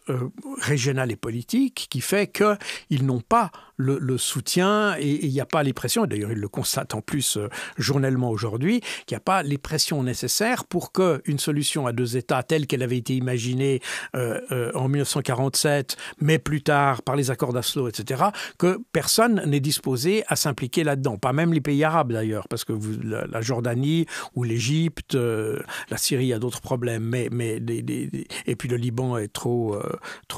régional et politique qui fait qu'ils n'ont pas le soutien et il n'y a pas les pressions, et d'ailleurs ils le constatent en plus journellement aujourd'hui, qu'il n'y a pas les pressions nécessaires pour qu'une solution à deux États telle qu'elle avait été imaginée en 1947, mais plus tard par les accords d'Oslo, etc., que personne n'est disposé à s'impliquer là-dedans. Pas même les pays arabes d'ailleurs, parce que la Jordanie ou l'Égypte, la Syrie a d'autres problèmes, et puis le Liban est trop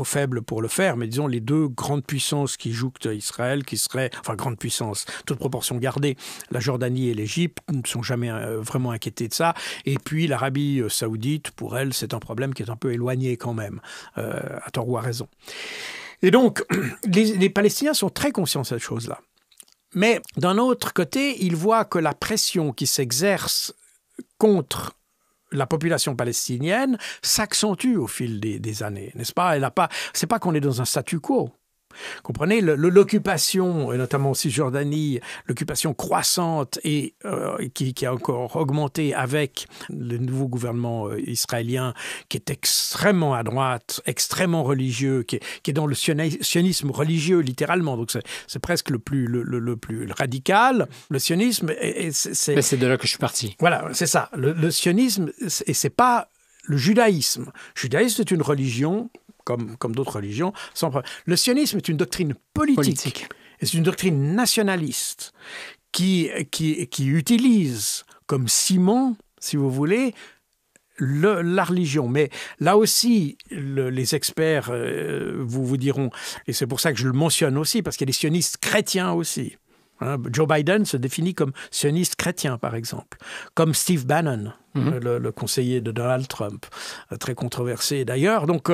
faible pour le faire, mais disons les deux grandes puissances qui jouent Israël, qui seraient, enfin grande puissance, toute proportion gardée, la Jordanie et l'Égypte ne sont jamais vraiment inquiétés de ça, et puis l'Arabie saoudite, pour elle, c'est un problème qui est un peu éloigné quand même, à tort ou à raison. Et donc, les Palestiniens sont très conscients de cette chose-là. Mais d'un autre côté, ils voient que la pression qui s'exerce contre la population palestinienne s'accentue au fil des années, n'est-ce pas? C'est pas qu'on est dans un statu quo. Comprenez, l'occupation, et notamment en Cisjordanie, l'occupation croissante et qui a encore augmenté avec le nouveau gouvernement israélien qui est extrêmement à droite, extrêmement religieux, qui est dans le sionisme religieux littéralement. Donc c'est presque le plus radical. Le sionisme, c'est de là que je suis parti. Voilà, c'est ça. Le sionisme, et c'est pas le judaïsme. Le judaïsme, c'est une religion comme d'autres religions. Le sionisme est une doctrine politique. Et c'est une doctrine nationaliste qui utilise comme ciment, si vous voulez, la religion. Mais là aussi, les experts vous diront, et c'est pour ça que je le mentionne aussi, parce qu'il y a des sionistes chrétiens aussi. Joe Biden se définit comme sioniste chrétien, par exemple, comme Steve Bannon, le conseiller de Donald Trump, très controversé d'ailleurs. Donc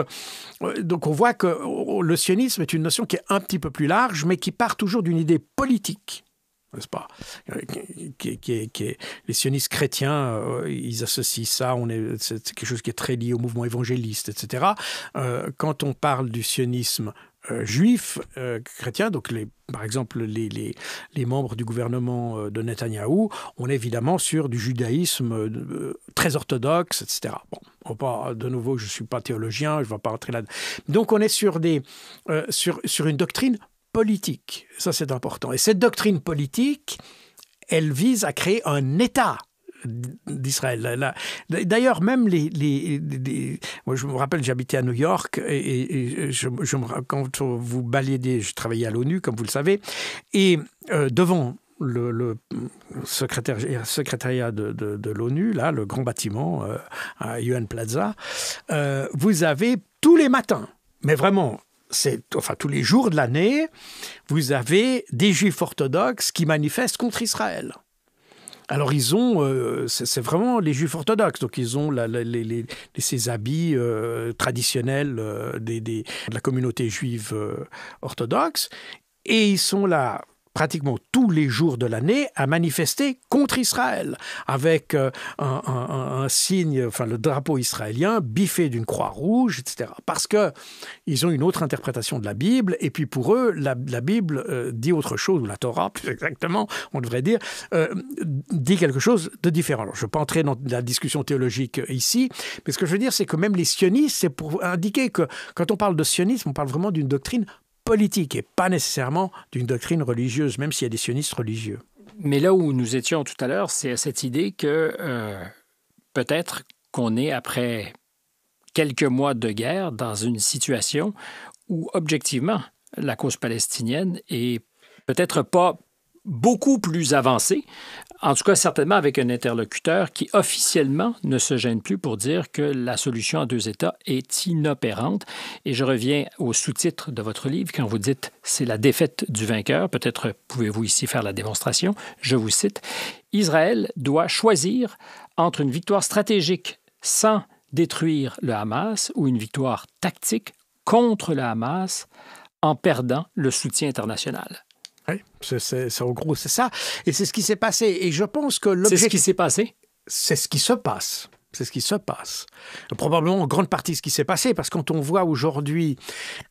on voit que le sionisme est une notion qui est un petit peu plus large, mais qui part toujours d'une idée politique, n'est-ce pas? Les sionistes chrétiens, ils associent ça, c'est quelque chose qui est très lié au mouvement évangéliste, etc. Quand on parle du sionisme juifs chrétiens, donc par exemple les membres du gouvernement de Netanyahou, on est évidemment sur du judaïsme très orthodoxe, etc. Bon, de nouveau, je ne suis pas théologien, je ne vais pas rentrer là-dedans. Donc on est sur une doctrine politique, ça c'est important. Et cette doctrine politique, elle vise à créer un État d'Israël. D'ailleurs, même moi, je me rappelle, j'habitais à New York et quand vous baladez, je travaillais à l'ONU, comme vous le savez, et devant le secrétariat de l'ONU, là, le grand bâtiment à UN Plaza, vous avez tous les matins, mais vraiment, tous les jours de l'année, vous avez des juifs orthodoxes qui manifestent contre Israël. Alors ils ont, c'est vraiment les juifs orthodoxes, donc ils ont ces habits traditionnels de la communauté juive orthodoxe, et ils sont là pratiquement tous les jours de l'année à manifester contre Israël, avec un signe, enfin le drapeau israélien biffé d'une croix rouge, etc. Parce qu'ils ont une autre interprétation de la Bible, et puis pour eux, la Bible dit autre chose, ou la Torah plus exactement, on devrait dire, dit quelque chose de différent. Alors, je ne vais pas entrer dans la discussion théologique ici, mais ce que je veux dire, c'est que même les sionistes, c'est pour indiquer que quand on parle de sionisme, on parle vraiment d'une doctrine politique et pas nécessairement d'une doctrine religieuse, même s'il y a des sionistes religieux. Mais là où nous étions tout à l'heure, c'est cette idée que peut-être qu'on est, après quelques mois de guerre, dans une situation où, objectivement, la cause palestinienne est Peut-être pas beaucoup plus avancé, en tout cas certainement avec un interlocuteur qui officiellement ne se gêne plus pour dire que la solution à deux États est inopérante. Et je reviens au sous-titre de votre livre quand vous dites « C'est la défaite du vainqueur ». Peut-être pouvez-vous ici faire la démonstration. Je vous cite « Israël doit choisir entre une victoire stratégique sans détruire le Hamas ou une victoire tactique contre le Hamas en perdant le soutien international ». Oui, en gros, c'est ça. Et c'est ce qui s'est passé. Et je pense que l'objectif... C'est ce qui s'est passé? C'est ce qui se passe. C'est ce qui se passe. Probablement en grande partie ce qui s'est passé, parce que quand on voit aujourd'hui,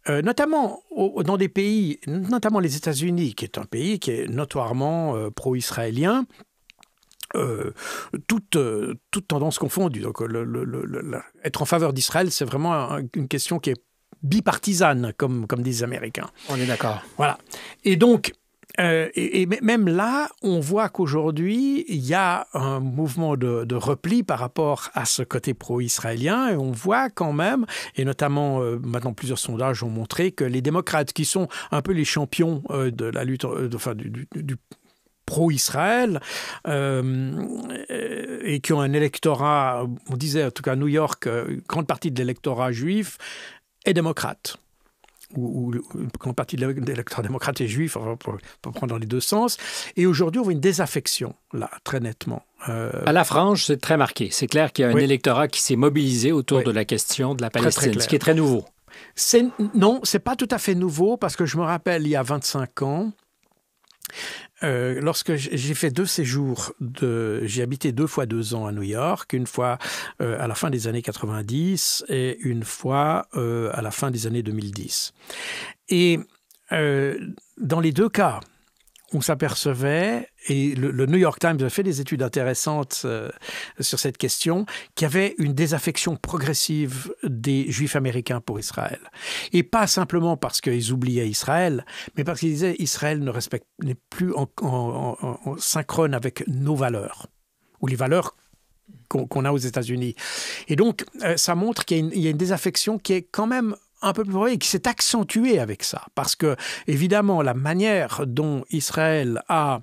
notamment dans des pays, notamment les États-Unis, qui est un pays qui est notoirement pro-israélien, toute tendance confondue. Donc, être en faveur d'Israël, c'est vraiment une question qui est bipartisane, comme disent les Américains. On est d'accord. Voilà. Et donc, et même là, on voit qu'aujourd'hui, il y a un mouvement de repli par rapport à ce côté pro-israélien. Et on voit quand même, et notamment maintenant plusieurs sondages ont montré que les démocrates, qui sont un peu les champions de la lutte, du pro-Israël, et qui ont un électorat, on disait en tout cas à New York, une grande partie de l'électorat juif est démocrate. Ou une grande partie de l'électorat démocrate est juif, on peut prendre dans les deux sens. Et aujourd'hui, on voit une désaffection, là, très nettement. À la frange, c'est très marqué. C'est clair qu'il y a un électorat qui s'est mobilisé autour de la question de la Palestine, très ce qui est très nouveau. Non, c'est pas tout à fait nouveau, parce que je me rappelle, il y a 25 ans, lorsque j'ai fait 2 séjours, j'ai habité 2 fois 2 ans à New York, une fois à la fin des années 90 et une fois à la fin des années 2010. Et dans les 2 cas, on s'apercevait, et le New York Times a fait des études intéressantes sur cette question, qu'il y avait une désaffection progressive des Juifs américains pour Israël. Et pas simplement parce qu'ils oubliaient Israël, mais parce qu'ils disaient Israël n'est plus en synchrone avec nos valeurs, ou les valeurs qu'on a aux États-Unis. Et donc, ça montre qu'il y a une désaffection qui est quand même un peu plus vrai et qui s'est accentuée avec ça. Parce que, évidemment, la manière dont Israël a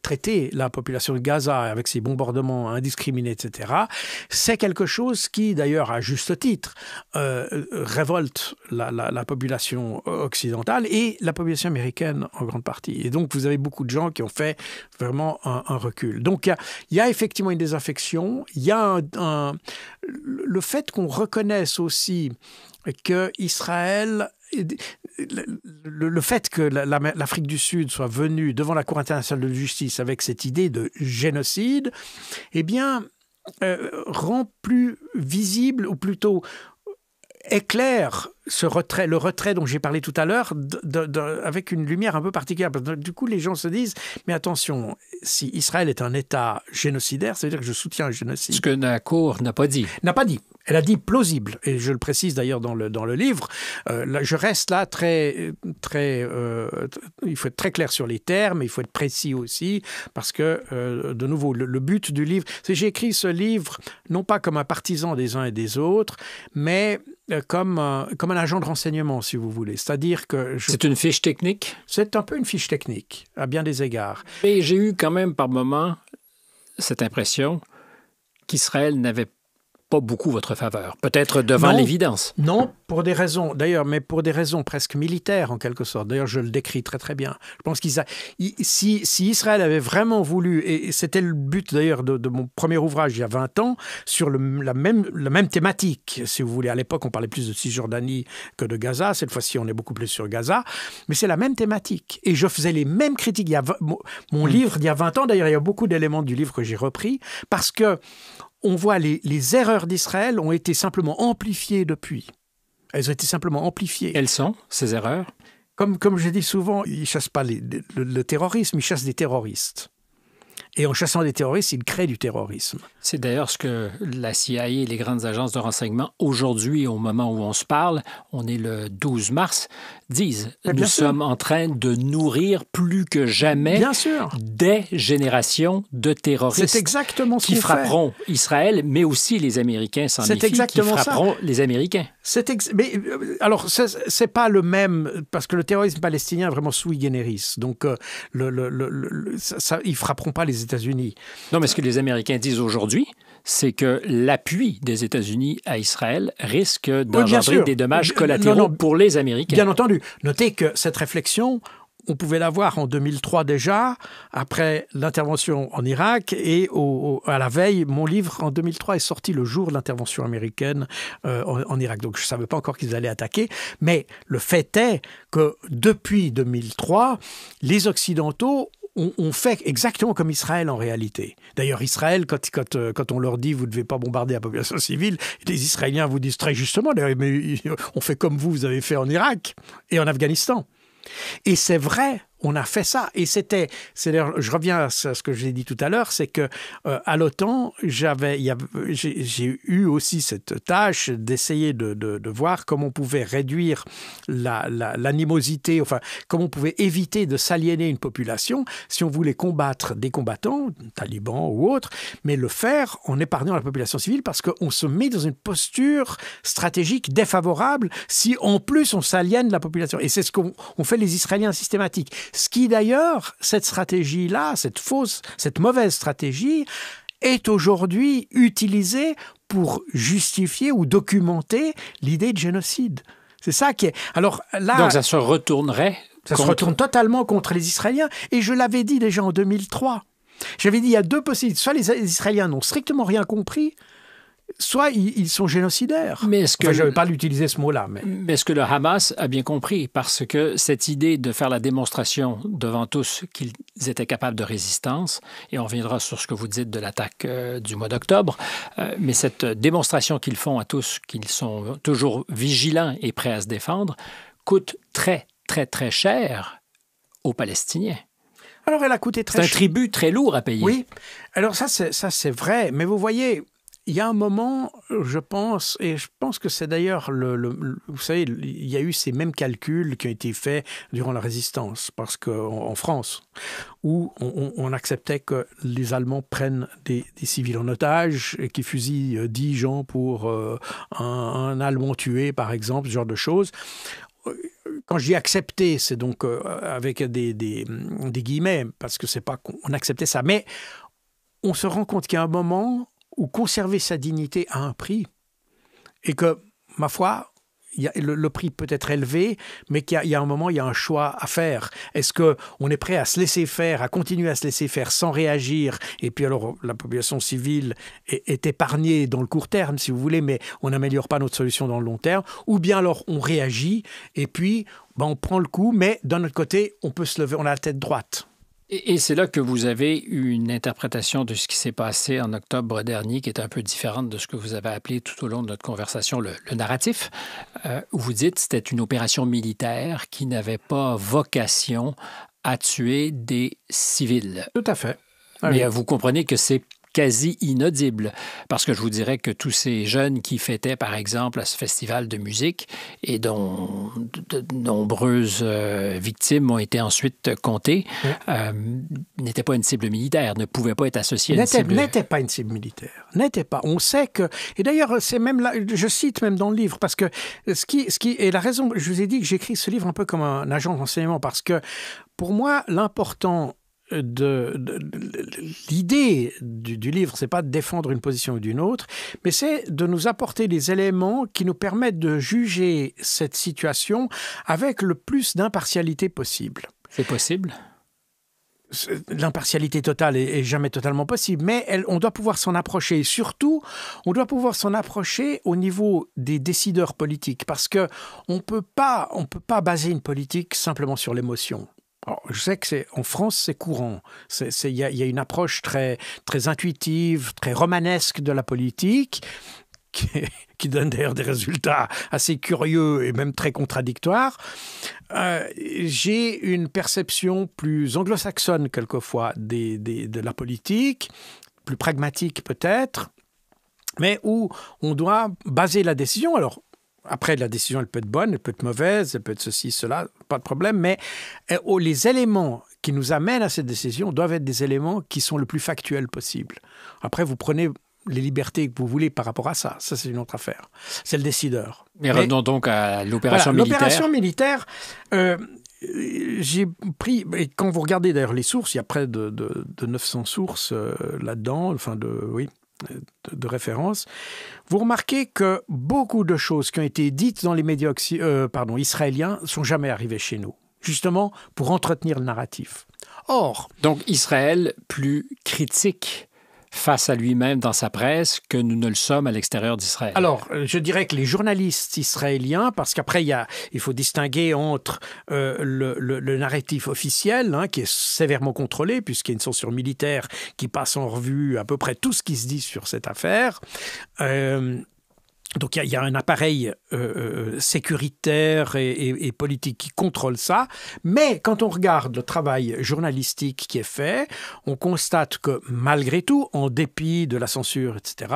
traité la population de Gaza avec ses bombardements indiscriminés, etc., c'est quelque chose qui, d'ailleurs, à juste titre, révolte la population occidentale et la population américaine en grande partie. Et donc, vous avez beaucoup de gens qui ont fait vraiment un recul. Donc, il y a effectivement une désaffection. Il y a le fait qu'on reconnaisse aussi que Israël, le fait que l'Afrique du Sud soit venue devant la Cour internationale de justice avec cette idée de génocide, eh bien, rend plus visible, ou plutôt éclaire le retrait dont j'ai parlé tout à l'heure, avec une lumière un peu particulière. Du coup, les gens se disent, mais attention, si Israël est un État génocidaire, ça veut dire que je soutiens un génocide. Ce que la Cour n'a pas dit. N'a pas dit. Elle a dit plausible, et je le précise d'ailleurs dans le livre. Je reste là il faut être très clair sur les termes, il faut être précis aussi, parce que, de nouveau, le but du livre, c'est que j'ai écrit ce livre, non pas comme un partisan des uns et des autres, mais comme un agent de renseignement, si vous voulez. C'est-à-dire que... C'est une fiche technique? C'est un peu une fiche technique, à bien des égards. Mais j'ai eu quand même par moments cette impression qu'Israël n'avait pas beaucoup votre faveur, peut-être devant l'évidence. Non, pour des raisons, d'ailleurs, mais pour des raisons presque militaires en quelque sorte. D'ailleurs, je le décris très très bien. Je pense si Israël avait vraiment voulu, et c'était le but d'ailleurs de mon premier ouvrage il y a 20 ans, sur la même thématique, si vous voulez. À l'époque, on parlait plus de Cisjordanie que de Gaza. Cette fois-ci, on est beaucoup plus sur Gaza. Mais c'est la même thématique. Et je faisais les mêmes critiques. Mon livre d'il y a 20 ans, d'ailleurs, il y a beaucoup d'éléments du livre que j'ai repris, parce que on voit les erreurs d'Israël ont été simplement amplifiées depuis. Elles ont été simplement amplifiées. Quelles sont ces erreurs? Comme je dis souvent, ils ne chassent pas le terrorisme, ils chassent des terroristes. Et en chassant des terroristes, ils créent du terrorisme. C'est d'ailleurs ce que la CIA et les grandes agences de renseignement, aujourd'hui, au moment où on se parle, on est le 12 mars, disent. Nous sommes en train de nourrir plus que jamais des générations de terroristes. C'est exactement ce qui frapperont Israël, mais aussi les Américains, sans méfier, qui frapperont les Américains. Alors, c'est pas le même, parce que le terrorisme palestinien est vraiment sui generis. Donc, ils frapperont pas les États-Unis. Non, mais ce que les Américains disent aujourd'hui, c'est que l'appui des États-Unis à Israël risque d'engendrer des dommages collatéraux pour les Américains. Bien entendu. Notez que cette réflexion, on pouvait l'avoir en 2003 déjà, après l'intervention en Irak, et à la veille, mon livre en 2003 est sorti le jour de l'intervention américaine en Irak. Donc je ne savais pas encore qu'ils allaient attaquer, mais le fait est que depuis 2003, les Occidentaux ont fait exactement comme Israël en réalité. D'ailleurs, Israël, quand on leur dit « vous ne devez pas bombarder la population civile », les Israéliens vous disent très justement « mais on fait comme vous avez fait en Irak et en Afghanistan ». Et c'est vrai, on a fait ça. Et je reviens à ce que j'ai dit tout à l'heure, c'est que à l'OTAN, j'ai eu aussi cette tâche d'essayer de voir comment on pouvait réduire l'animosité, enfin, comment on pouvait éviter de s'aliéner une population si on voulait combattre des combattants, talibans ou autres, mais le faire en épargnant la population civile parce qu'on se met dans une posture stratégique défavorable si en plus on s'aliène de la population. Et c'est ce qu'ont fait les Israéliens systématiques. Ce qui d'ailleurs, cette stratégie-là, cette mauvaise stratégie, est aujourd'hui utilisée pour justifier ou documenter l'idée de génocide. C'est ça qui est... Alors là, donc ça se retournerait se retourne totalement contre les Israéliens. Et je l'avais dit déjà en 2003. J'avais dit il y a deux possibilités. Soit les Israéliens n'ont strictement rien compris, soit ils sont génocidaires. Mais est-ce que je ne vais pas l'utiliser ce mot-là. Mais est-ce que le Hamas a bien compris? Parce que cette idée de faire la démonstration devant tous qu'ils étaient capables de résistance, et on reviendra sur ce que vous dites de l'attaque du mois d'octobre, mais cette démonstration qu'ils font à tous, qu'ils sont toujours vigilants et prêts à se défendre, coûte très, très, très cher aux Palestiniens. Alors elle a coûté très cher. C'est un tribut très lourd à payer. Oui. Alors ça c'est vrai. Mais vous voyez... Il y a un moment, je pense, et je pense que c'est d'ailleurs, vous savez, il y a eu ces mêmes calculs qui ont été faits durant la Résistance, parce qu'en France, où on acceptait que les Allemands prennent des civils en otage et qu'ils fusillent 10 gens pour un Allemand tué, par exemple, ce genre de choses. Quand je dis accepter, c'est donc avec des guillemets, parce que c'est pas qu'on acceptait ça, mais on se rend compte qu'il y a un moment où conserver sa dignité a un prix et que, ma foi, le prix peut être élevé, mais qu'il y a un moment, il y a un choix à faire. Est-ce qu'on est prêt à se laisser faire, à continuer à se laisser faire sans réagir, et puis alors la population civile est épargnée dans le court terme, si vous voulez, mais on n'améliore pas notre solution dans le long terme, ou bien alors on réagit, et puis on prend le coup, mais d'un autre côté, on peut se lever, on a la tête droite. Et c'est là que vous avez eu une interprétation de ce qui s'est passé en octobre dernier qui est un peu différente de ce que vous avez appelé tout au long de notre conversation le narratif, où vous dites que c'était une opération militaire qui n'avait pas vocation à tuer des civils. Tout à fait. Mais vous comprenez que c'est quasi inaudible, parce que je vous dirais que tous ces jeunes qui fêtaient, par exemple, à ce festival de musique et dont de nombreuses victimes ont été ensuite comptées, n'étaient pas une cible militaire, ne pouvaient pas être associés à une cible... N'était pas une cible militaire. N'était pas. On sait que... Et d'ailleurs, c'est même là, je cite même dans le livre, parce que ce qui est la raison, je vous ai dit que j'écris ce livre un peu comme un agent de renseignement, parce que pour moi, l'important l'idée du livre, c'est pas de défendre une position ou d'une autre, mais c'est de nous apporter des éléments qui nous permettent de juger cette situation avec le plus d'impartialité possible. C'est possible? L'impartialité totale est jamais totalement possible, mais on doit pouvoir s'en approcher. Et surtout, on doit pouvoir s'en approcher au niveau des décideurs politiques, parce que on peut pas baser une politique simplement sur l'émotion. Alors, je sais qu'en France, c'est courant. Il y a une approche très, très intuitive, très romanesque de la politique, qui donne d'ailleurs des résultats assez curieux et même très contradictoires. J'ai une perception plus anglo-saxonne, quelquefois, de la politique, plus pragmatique peut-être, mais où on doit baser la décision. Alors, après, la décision, elle peut être bonne, elle peut être mauvaise, elle peut être ceci, cela, pas de problème, mais les éléments qui nous amènent à cette décision doivent être des éléments qui sont le plus factuels possible. Après, vous prenez les libertés que vous voulez par rapport à ça. Ça, c'est une autre affaire. C'est le décideur. Mais revenons donc à l'opération militaire. L'opération militaire, j'ai pris... Et quand vous regardez d'ailleurs les sources, il y a près de 900 sources là-dedans, enfin de références. Vous remarquez que beaucoup de choses qui ont été dites dans les médias israéliens ne sont jamais arrivées chez nous, justement pour entretenir le narratif. Or... Donc Israël plus critique face à lui-même dans sa presse que nous ne le sommes à l'extérieur d'Israël. Alors, je dirais que les journalistes israéliens, parce qu'après, il faut distinguer entre le narratif officiel, qui est sévèrement contrôlé, puisqu'il y a une censure militaire qui passe en revue à peu près tout ce qui se dit sur cette affaire. Donc, il y a un appareil sécuritaire et politique qui contrôle ça. Mais quand on regarde le travail journalistique qui est fait, on constate que malgré tout, en dépit de la censure, etc.,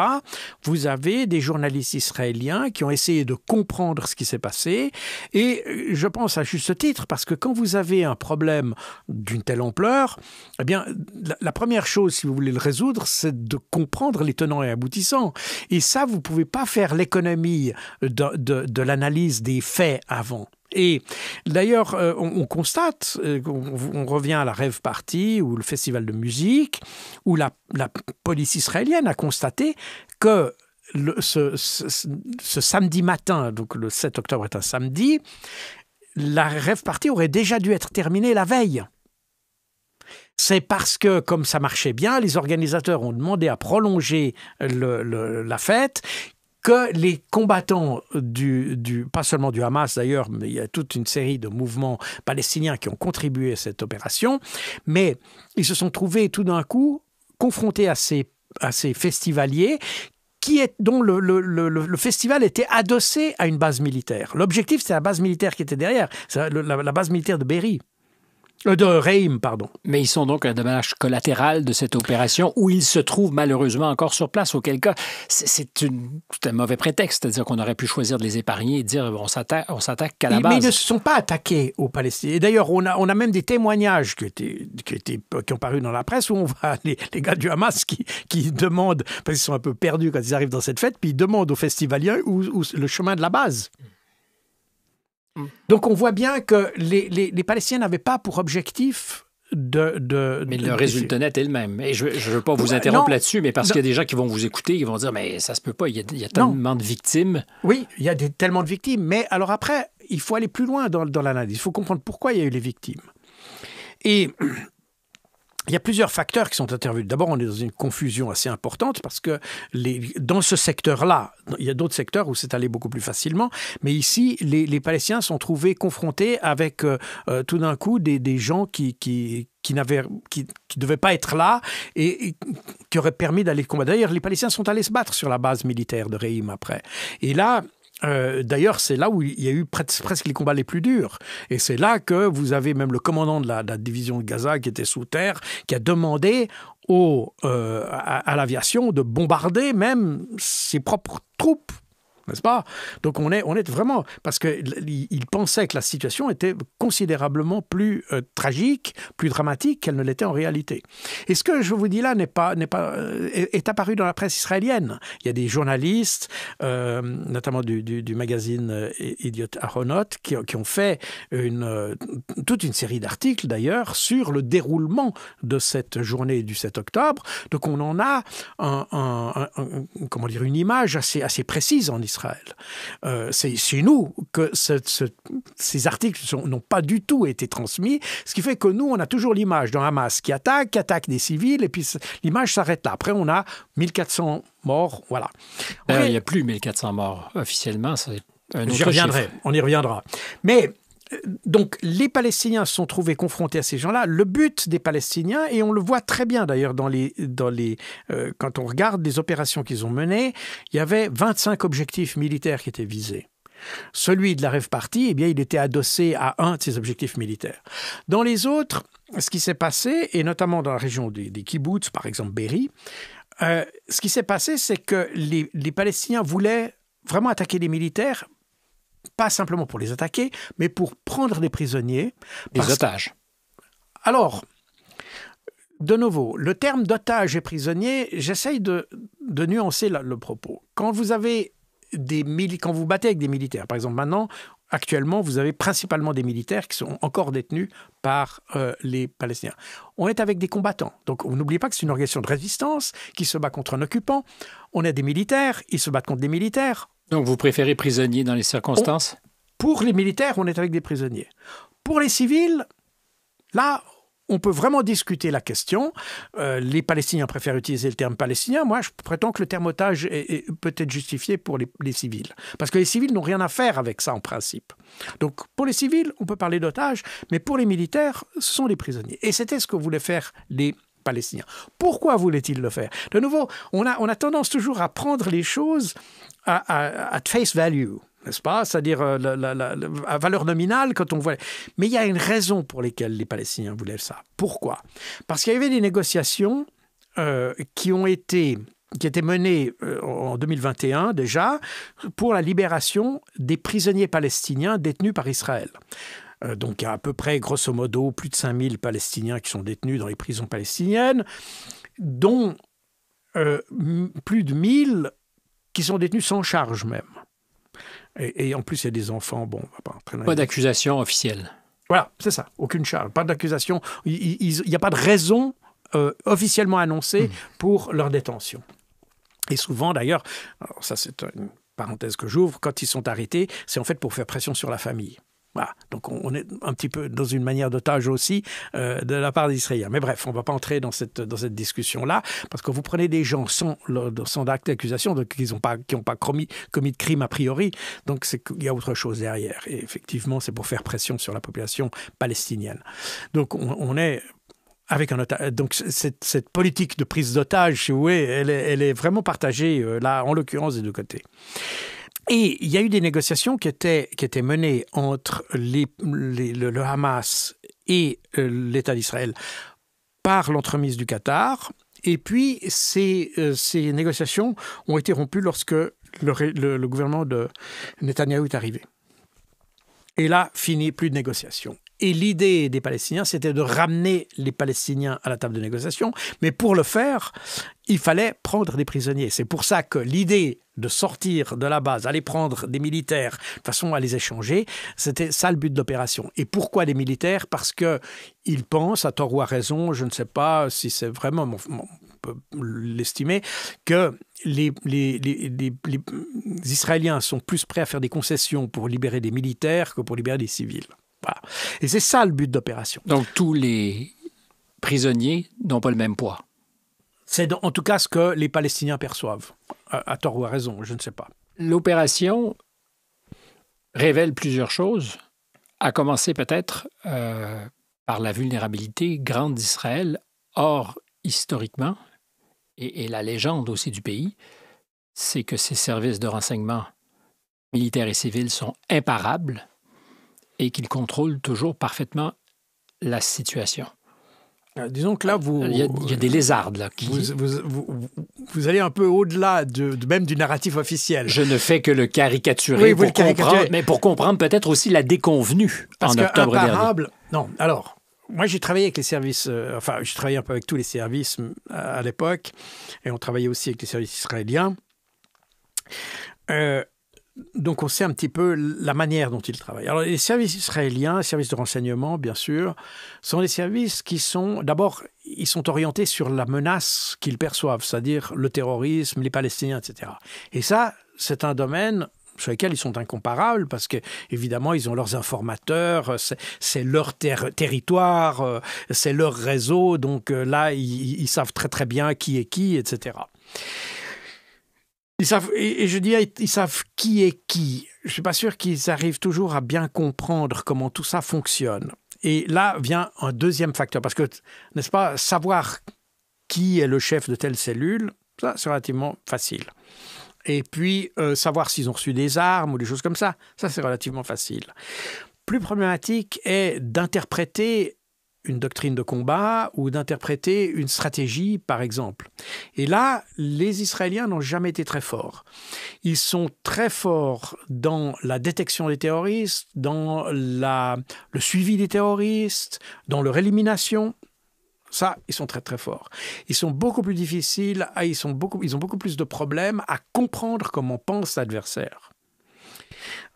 vous avez des journalistes israéliens qui ont essayé de comprendre ce qui s'est passé. Et je pense à juste titre, parce que quand vous avez un problème d'une telle ampleur, eh bien, la première chose, si vous voulez le résoudre, c'est de comprendre les tenants et aboutissants. Et ça, vous ne pouvez pas faire l'économie de l'analyse des faits avant. Et d'ailleurs, on constate, on revient à la Rave Party ou le festival de musique, où la police israélienne a constaté que ce samedi matin, donc le 7 octobre est un samedi, la Rave Party aurait déjà dû être terminée la veille. C'est parce que, comme ça marchait bien, les organisateurs ont demandé à prolonger la fête, que les combattants pas seulement du Hamas d'ailleurs, mais il y a toute une série de mouvements palestiniens qui ont contribué à cette opération, mais ils se sont trouvés tout d'un coup confrontés à ces festivaliers dont le festival était adossé à une base militaire. L'objectif, c'est la base militaire qui était derrière, c'est la base militaire de Be'eri. De Reim, pardon. Mais ils sont donc un dommage collatéral de cette opération où ils se trouvent malheureusement encore sur place, auquel cas c'est un mauvais prétexte, c'est-à-dire qu'on aurait pu choisir de les épargner et dire on s'attaque qu'à la base. Mais ils ne se sont pas attaqués aux Palestiniens. Et d'ailleurs, on a même des témoignages qui ont paru dans la presse où on voit les gars du Hamas qui demandent, parce qu'ils sont un peu perdus quand ils arrivent dans cette fête, puis ils demandent aux festivaliers où le chemin de la base. Donc on voit bien que les Palestiniens n'avaient pas pour objectif Mais le résultat net est le même. Et je ne veux pas vous interrompre là-dessus, mais parce qu'il y a des gens qui vont vous écouter, qui vont dire « mais ça se peut pas, il y a tellement de victimes ». Oui, il y a tellement de victimes, mais alors après, il faut aller plus loin dans l'analyse. Il faut comprendre pourquoi il y a eu les victimes. Et... il y a plusieurs facteurs qui sont intervenus. D'abord, on est dans une confusion assez importante parce que dans ce secteur-là, il y a d'autres secteurs où c'est allé beaucoup plus facilement, mais ici, les Palestiniens sont trouvés confrontés avec tout d'un coup des gens qui devaient pas être là et qui auraient permis d'aller combattre. D'ailleurs, les Palestiniens sont allés se battre sur la base militaire de Reim après. Et là... d'ailleurs, c'est là où il y a eu presque les combats les plus durs. Et c'est là que vous avez même le commandant de la division de Gaza qui était sous terre, qui a demandé à l'aviation de bombarder même ses propres troupes. N'est-ce pas? Donc on est vraiment... Parce qu'il pensait que la situation était considérablement plus tragique, plus dramatique qu'elle ne l'était en réalité. Et ce que je vous dis là est apparu dans la presse israélienne. Il y a des journalistes, notamment du magazine Idiot Ahronot, qui ont fait toute une série d'articles d'ailleurs sur le déroulement de cette journée du 7 octobre. Donc on en a une image assez précise en Israël. C'est chez nous que ces articles n'ont pas du tout été transmis, ce qui fait que nous, on a toujours l'image d'un Hamas qui attaque des civils, et puis l'image s'arrête là. Après, on a 1400 morts, voilà. Il n'y a plus 1400 morts officiellement, c'est un autre chiffre. On y reviendra. Mais... donc, les Palestiniens se sont trouvés confrontés à ces gens-là. Le but des Palestiniens, et on le voit très bien d'ailleurs quand on regarde les opérations qu'ils ont menées, il y avait 25 objectifs militaires qui étaient visés. Celui de la Rave Party, eh bien, il était adossé à un de ces objectifs militaires. Dans les autres, ce qui s'est passé, et notamment dans la région des kibboutz, par exemple Be'eri, ce qui s'est passé, c'est que les Palestiniens voulaient vraiment attaquer les militaires, pas simplement pour les attaquer, mais pour prendre des prisonniers. Des otages. Alors, de nouveau, le terme d'otage et prisonnier, j'essaye de nuancer le propos. Quand vous battez avec des militaires, par exemple maintenant, actuellement, vous avez principalement des militaires qui sont encore détenus par les Palestiniens. On est avec des combattants. Donc, n'oubliez pas que c'est une organisation de résistance qui se bat contre un occupant. On a des militaires, ils se battent contre des militaires. Donc, vous préférez prisonniers dans les circonstances? Pour les militaires, on est avec des prisonniers. Pour les civils, là, on peut vraiment discuter la question. Les Palestiniens préfèrent utiliser le terme palestinien. Moi, je prétends que le terme otage est peut-être justifié pour les civils. Parce que les civils n'ont rien à faire avec ça, en principe. Donc, pour les civils, on peut parler d'otage, mais pour les militaires, ce sont les prisonniers. Et c'était ce que voulaient faire les Palestiniens. Pourquoi voulaient-ils le faire? De nouveau, on a tendance toujours à prendre les choses à face value. N'est-ce pas? C'est-à-dire à valeur nominale quand on voit... Mais il y a une raison pour laquelle les Palestiniens voulaient ça. Pourquoi? Parce qu'il y avait des négociations qui étaient menées en 2021 déjà pour la libération des prisonniers palestiniens détenus par Israël. Donc il y a à peu près, grosso modo, plus de 5000 Palestiniens qui sont détenus dans les prisons palestiniennes, dont plus de 1000 qui sont détenus sans charge même. Et en plus, il y a des enfants. Bon, pas d'accusation officielle. Voilà, c'est ça. Aucune charge. Pas d'accusation. Il n'y a pas de raison officiellement annoncée pour leur détention. Et souvent, d'ailleurs, alors ça c'est une parenthèse que j'ouvre, quand ils sont arrêtés, c'est en fait pour faire pression sur la famille. Voilà. Donc on est un petit peu dans une manière d'otage aussi de la part des Israéliens. Mais bref, on ne va pas entrer dans cette discussion-là, parce que vous prenez des gens sans acte d'accusation, donc qui n'ont pas commis de crime a priori, donc il y a autre chose derrière. Et effectivement, c'est pour faire pression sur la population palestinienne. Donc on est avec un otage. Donc cette politique de prise d'otage, si vous voulez, elle est vraiment partagée, là, en l'occurrence, des deux côtés. Et il y a eu des négociations qui étaient menées entre le Hamas et l'État d'Israël par l'entremise du Qatar. Et puis, ces négociations ont été rompues lorsque le gouvernement de Netanyahou est arrivé. Et là, fini, plus de négociations. Et l'idée des Palestiniens, c'était de ramener les Palestiniens à la table de négociation. Mais pour le faire, il fallait prendre des prisonniers. C'est pour ça que l'idée de sortir de la base, aller prendre des militaires de façon à les échanger, c'était ça le but de l'opération. Et pourquoi des militaires? Parce qu'ils pensent, à tort ou à raison, je ne sais pas si c'est vraiment, on peut l'estimer, que les Israéliens sont plus prêts à faire des concessions pour libérer des militaires que pour libérer des civils. Voilà. Et c'est ça le but d'opération. Donc tous les prisonniers n'ont pas le même poids. C'est en tout cas ce que les Palestiniens perçoivent, à tort ou à raison, je ne sais pas. L'opération révèle plusieurs choses, à commencer peut-être par la vulnérabilité grande d'Israël. Or, historiquement, et la légende aussi du pays, c'est que ses services de renseignement militaires et civils sont imparables et qu'ils contrôlent toujours parfaitement la situation. Disons que là, il y a des lézardes, là. Vous allez un peu au-delà même du narratif officiel. Je ne fais que le caricaturer, mais pour comprendre peut-être aussi la déconvenue en octobre dernier. Non, alors, moi j'ai travaillé avec les services, j'ai travaillé un peu avec tous les services à l'époque, et on travaillait aussi avec les services israéliens. Donc, on sait un petit peu la manière dont ils travaillent. Alors, les services israéliens, les services de renseignement, bien sûr, sont des services qui sont, d'abord, ils sont orientés sur la menace qu'ils perçoivent, c'est-à-dire le terrorisme, les Palestiniens, etc. Et ça, c'est un domaine sur lequel ils sont incomparables parce qu'évidemment, ils ont leurs informateurs, c'est leur territoire, c'est leur réseau. Donc là, ils savent très, très bien qui est qui, etc. Ils savent qui est qui. Je ne suis pas sûr qu'ils arrivent toujours à bien comprendre comment tout ça fonctionne. Et là vient un deuxième facteur, parce que, n'est-ce pas, savoir qui est le chef de telle cellule, ça, c'est relativement facile. Et puis, savoir s'ils ont reçu des armes ou des choses comme ça, c'est relativement facile. Plus problématique est d'interpréter une doctrine de combat ou d'interpréter une stratégie, par exemple. Et là, les Israéliens n'ont jamais été très forts. Ils sont très forts dans la détection des terroristes, dans le suivi des terroristes, dans leur élimination. Ça, ils sont très très forts. Ils sont beaucoup plus difficiles, ils ont beaucoup plus de problèmes à comprendre comment pense l'adversaire.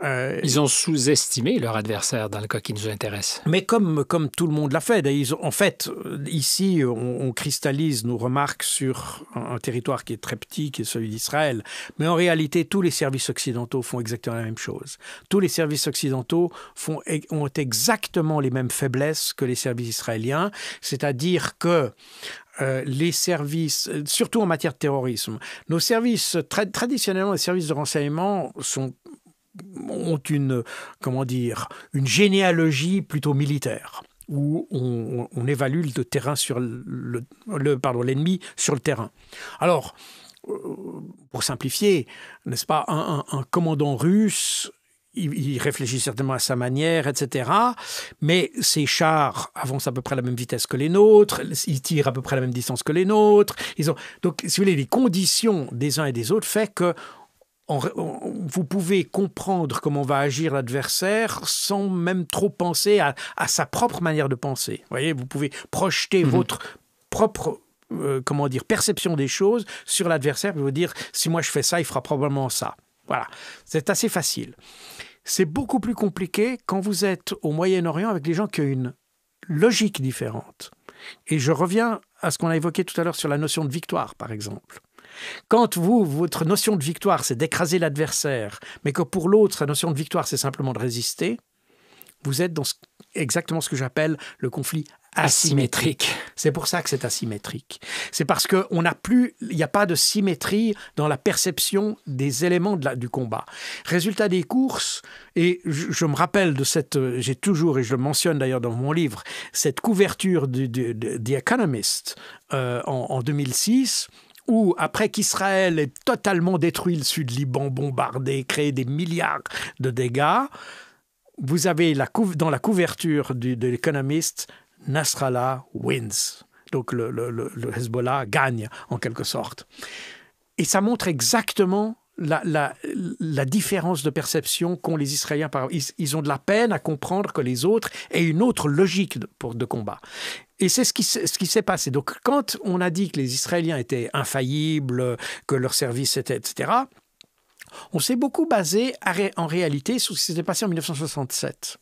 Ils ont sous-estimé leur adversaire dans le cas qui nous intéresse. Mais comme tout le monde l'a fait, en fait, ici, on cristallise nos remarques sur un territoire qui est très petit, qui est celui d'Israël. Mais en réalité, tous les services occidentaux font exactement la même chose. Tous les services occidentaux ont exactement les mêmes faiblesses que les services israéliens, c'est-à-dire que les services, surtout en matière de terrorisme, nos services, traditionnellement, les services de renseignement ont une généalogie plutôt militaire, où on évalue le terrain sur l'ennemi sur le terrain. Alors, pour simplifier, n'est-ce pas, un commandant russe, il réfléchit certainement à sa manière, etc. Mais ses chars avancent à peu près à la même vitesse que les nôtres, ils tirent à peu près à la même distance que les nôtres. Donc, si vous voulez, les conditions des uns et des autres fait que vous pouvez comprendre comment va agir l'adversaire sans même trop penser à sa propre manière de penser. Vous voyez, vous pouvez projeter votre propre perception des choses sur l'adversaire et vous dire, si moi je fais ça, il fera probablement ça. Voilà, c'est assez facile. C'est beaucoup plus compliqué quand vous êtes au Moyen-Orient avec des gens qui ont une logique différente. Et je reviens à ce qu'on a évoqué tout à l'heure sur la notion de victoire, par exemple. Quand votre notion de victoire, c'est d'écraser l'adversaire, mais que pour l'autre, sa notion de victoire, c'est simplement de résister, vous êtes dans exactement ce que j'appelle le conflit asymétrique. C'est pour ça que c'est asymétrique. C'est parce qu'il n'y a pas de symétrie dans la perception des éléments du combat. Résultat des courses, et je me rappelle de j'ai toujours, et je le mentionne d'ailleurs dans mon livre, cette couverture de The Economist en 2006, où, après qu'Israël ait totalement détruit le Sud-Liban, bombardé, créé des milliards de dégâts, vous avez dans la couverture de l'Economist, Nasrallah wins. Donc le Hezbollah gagne, en quelque sorte. Et ça montre exactement la différence de perception qu'ont les Israéliens. Ils ont de la peine à comprendre que les autres aient une autre logique de combat. Et c'est ce qui s'est passé. Donc, quand on a dit que les Israéliens étaient infaillibles, que leur service était, etc., on s'est beaucoup basé en réalité sur ce qui s'était passé en 1967.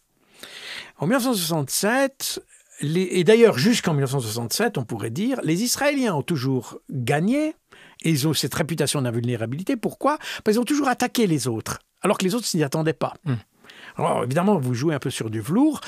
En 1967, et d'ailleurs jusqu'en 1967, on pourrait dire, les Israéliens ont toujours gagné et ils ont cette réputation d'invulnérabilité. Pourquoi ? Parce qu'ils ont toujours attaqué les autres, alors que les autres s'y attendaient pas. Alors, évidemment, vous jouez un peu sur du velours.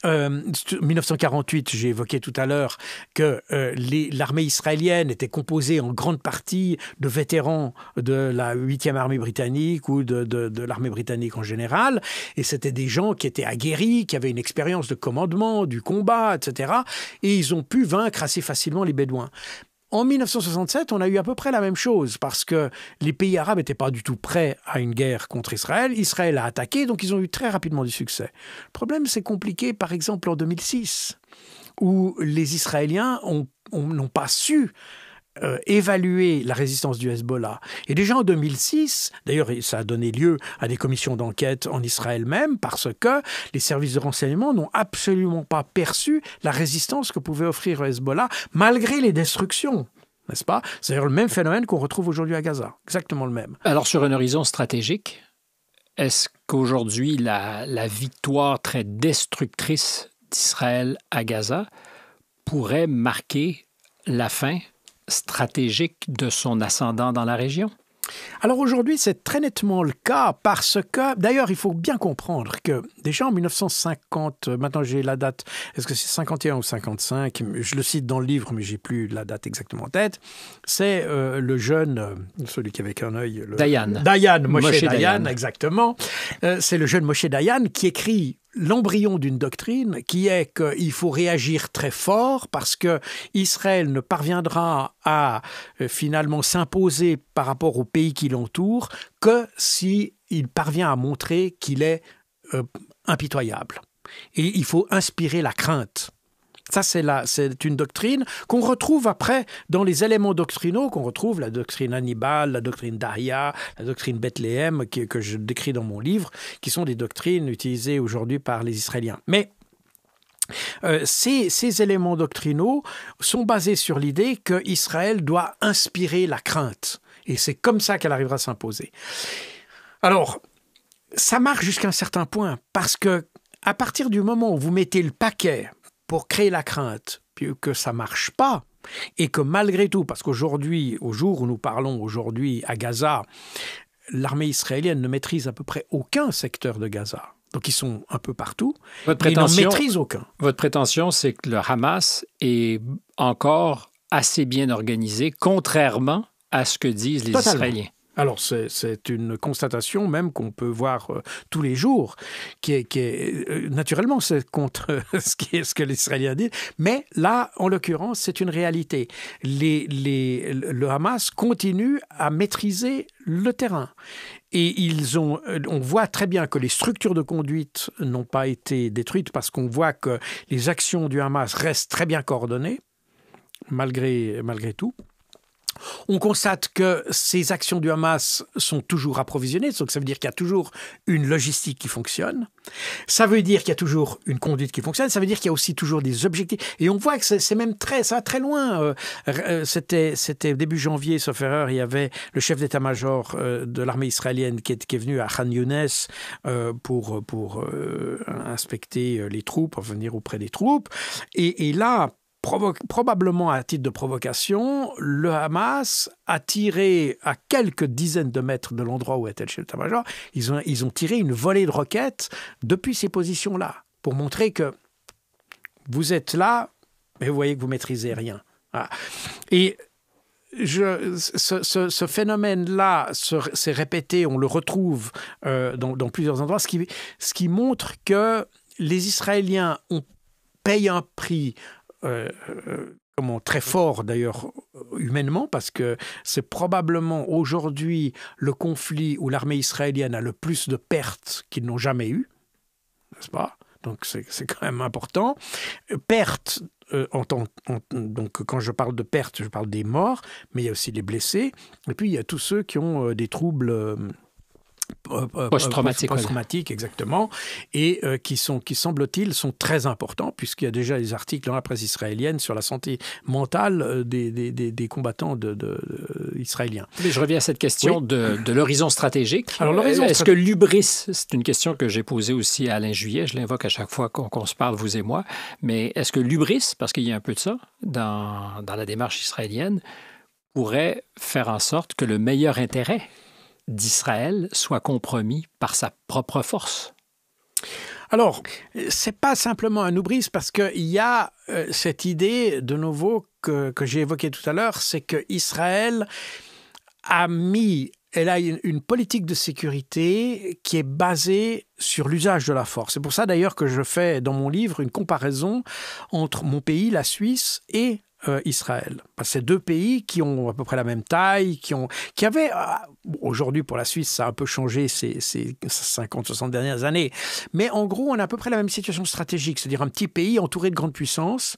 1948, j'ai évoqué tout à l'heure que l'armée israélienne était composée en grande partie de vétérans de la 8e armée britannique ou de l'armée britannique en général. Et c'était des gens qui étaient aguerris, qui avaient une expérience de commandement, du combat, etc. Et ils ont pu vaincre assez facilement les Bédouins. En 1967, on a eu à peu près la même chose parce que les pays arabes n'étaient pas du tout prêts à une guerre contre Israël. Israël a attaqué, donc ils ont eu très rapidement du succès. Le problème, c'est compliqué, par exemple, en 2006, où les Israéliens n'ont pas su évaluer la résistance du Hezbollah. Et déjà en 2006, d'ailleurs ça a donné lieu à des commissions d'enquête en Israël même, parce que les services de renseignement n'ont absolument pas perçu la résistance que pouvait offrir le Hezbollah, malgré les destructions. N'est-ce pas ? C'est d'ailleurs le même phénomène qu'on retrouve aujourd'hui à Gaza. Exactement le même. Alors sur un horizon stratégique, est-ce qu'aujourd'hui la victoire très destructrice d'Israël à Gaza pourrait marquer la fin stratégique de son ascendant dans la région? Alors aujourd'hui, c'est très nettement le cas parce que, d'ailleurs, il faut bien comprendre que déjà en 1950, maintenant j'ai la date, est-ce que c'est 51 ou 55, je le cite dans le livre, mais j'ai plus la date exactement en tête, c'est le jeune, celui qui avait qu'un œil... Moshe Dayan, exactement. C'est le jeune Moshe Dayan qui écrit l'embryon d'une doctrine qui est qu'il faut réagir très fort parce que Israël ne parviendra à finalement s'imposer par rapport aux pays qui l'entourent que s'il parvient à montrer qu'il est impitoyable. Et il faut inspirer la crainte. Ça, c'est une doctrine qu'on retrouve après dans les éléments doctrinaux, qu'on retrouve la doctrine Hannibal, la doctrine Daria, la doctrine Bethléem, que je décris dans mon livre, qui sont des doctrines utilisées aujourd'hui par les Israéliens. Mais Ces éléments doctrinaux sont basés sur l'idée qu'Israël doit inspirer la crainte. Et c'est comme ça qu'elle arrivera à s'imposer. Alors, ça marche jusqu'à un certain point, parce que à partir du moment où vous mettez le paquet pour créer la crainte, puis que ça ne marche pas, et que malgré tout, parce qu'aujourd'hui, au jour où nous parlons aujourd'hui à Gaza, l'armée israélienne ne maîtrise à peu près aucun secteur de Gaza. Donc ils sont un peu partout, mais ils n'en maîtrisent aucun. Votre prétention, c'est que le Hamas est encore assez bien organisé, contrairement à ce que disent les Israéliens. Alors, c'est une constatation même qu'on peut voir tous les jours, qui est naturellement, c'est contre ce que les Israéliens disent, mais là, en l'occurrence, c'est une réalité. Le Hamas continue à maîtriser le terrain. Et on voit très bien que les structures de conduite n'ont pas été détruites parce qu'on voit que les actions du Hamas restent très bien coordonnées, malgré tout. On constate que ces actions du Hamas sont toujours approvisionnées, donc ça veut dire qu'il y a toujours une logistique qui fonctionne. Ça veut dire qu'il y a toujours une conduite qui fonctionne. Ça veut dire qu'il y a aussi toujours des objectifs. Et on voit que c'est même ça va très loin. C'était début janvier, sauf erreur, il y avait le chef d'état-major de l'armée israélienne qui est venu à Khan Younes pour inspecter les troupes, venir auprès des troupes. Et là, probablement à titre de provocation, le Hamas a tiré à quelques dizaines de mètres de l'endroit où était le chef d'état-major, ils ont tiré une volée de roquettes depuis ces positions-là, pour montrer que vous êtes là, mais vous voyez que vous ne maîtrisez rien. Voilà. Et ce phénomène-là s'est répété, on le retrouve dans plusieurs endroits, ce qui montre que les Israéliens payent un prix très fort d'ailleurs humainement, parce que c'est probablement aujourd'hui le conflit où l'armée israélienne a le plus de pertes qu'ils n'ont jamais eues, n'est-ce pas? Donc c'est quand même important. Pertes, donc quand je parle de pertes, je parle des morts, mais il y a aussi les blessés, et puis il y a tous ceux qui ont des troubles post-traumatiques, exactement, et qui semble-t-il, sont très importants, puisqu'il y a déjà des articles dans la presse israélienne sur la santé mentale des combattants israéliens. Mais je reviens à cette question de l'horizon stratégique. Alors, est-ce que l'hubris, c'est une question que j'ai posée aussi à Alain Juillet, je l'invoque à chaque fois qu'on se parle, vous et moi, mais est-ce que l'hubris, parce qu'il y a un peu de ça dans la démarche israélienne, pourrait faire en sorte que le meilleur intérêt d'Israël soit compromis par sa propre force? Alors, ce n'est pas simplement un hubris, parce qu'il y a cette idée, de nouveau, que j'ai évoquée tout à l'heure, c'est qu'Israël elle a une politique de sécurité qui est basée sur l'usage de la force. C'est pour ça d'ailleurs que je fais dans mon livre une comparaison entre mon pays, la Suisse, et Israël. C'est deux pays qui ont à peu près la même taille, qui avaient, aujourd'hui pour la Suisse, ça a un peu changé ces 50-60 dernières années, mais en gros, on a à peu près la même situation stratégique, c'est-à-dire un petit pays entouré de grandes puissances,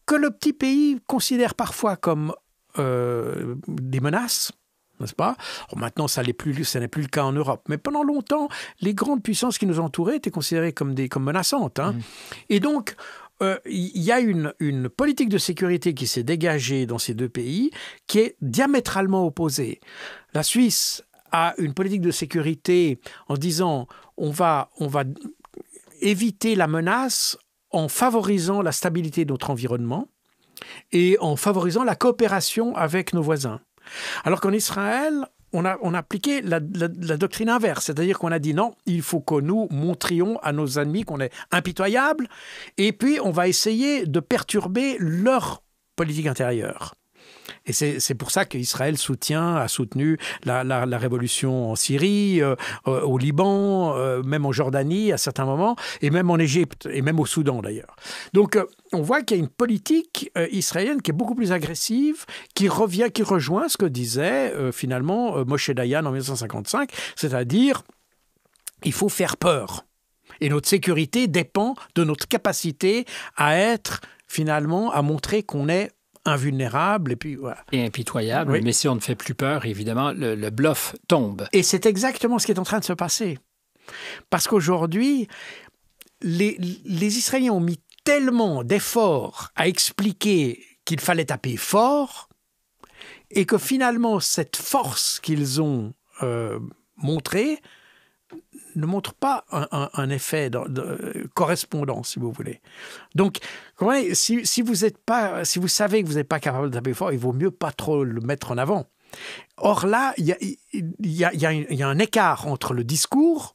que le petit pays considère parfois comme des menaces, n'est-ce pas? Alors maintenant, ça n'est plus le cas en Europe. Mais pendant longtemps, les grandes puissances qui nous entouraient étaient considérées comme menaçantes. Hein. Et donc, il y a une politique de sécurité qui s'est dégagée dans ces deux pays qui est diamétralement opposée. La Suisse a une politique de sécurité en disant on va éviter la menace en favorisant la stabilité de notre environnement et en favorisant la coopération avec nos voisins. Alors qu'en Israël, on a appliqué la doctrine inverse, c'est-à-dire qu'on a dit non, il faut que nous montrions à nos ennemis qu'on est impitoyable, et puis on va essayer de perturber leur politique intérieure. Et c'est pour ça qu'Israël a soutenu la révolution en Syrie, au Liban, même en Jordanie à certains moments, et même en Égypte, et même au Soudan d'ailleurs. Donc on voit qu'il y a une politique israélienne qui est beaucoup plus agressive, qui rejoint ce que disait finalement Moshe Dayan en 1955, c'est-à-dire il faut faire peur. Et notre sécurité dépend de notre capacité à montrer qu'on est invulnérable, et puis voilà. Et impitoyable, oui. Mais si on ne fait plus peur, évidemment, le bluff tombe. Et c'est exactement ce qui est en train de se passer. Parce qu'aujourd'hui, les Israéliens ont mis tellement d'efforts à expliquer qu'il fallait taper fort et que finalement, cette force qu'ils ont montrée ne montre pas un effet correspondant, si vous voulez. Donc, si vous savez que vous n'êtes pas capable de taper fort, il vaut mieux pas trop le mettre en avant. Or là, il y a un écart entre le discours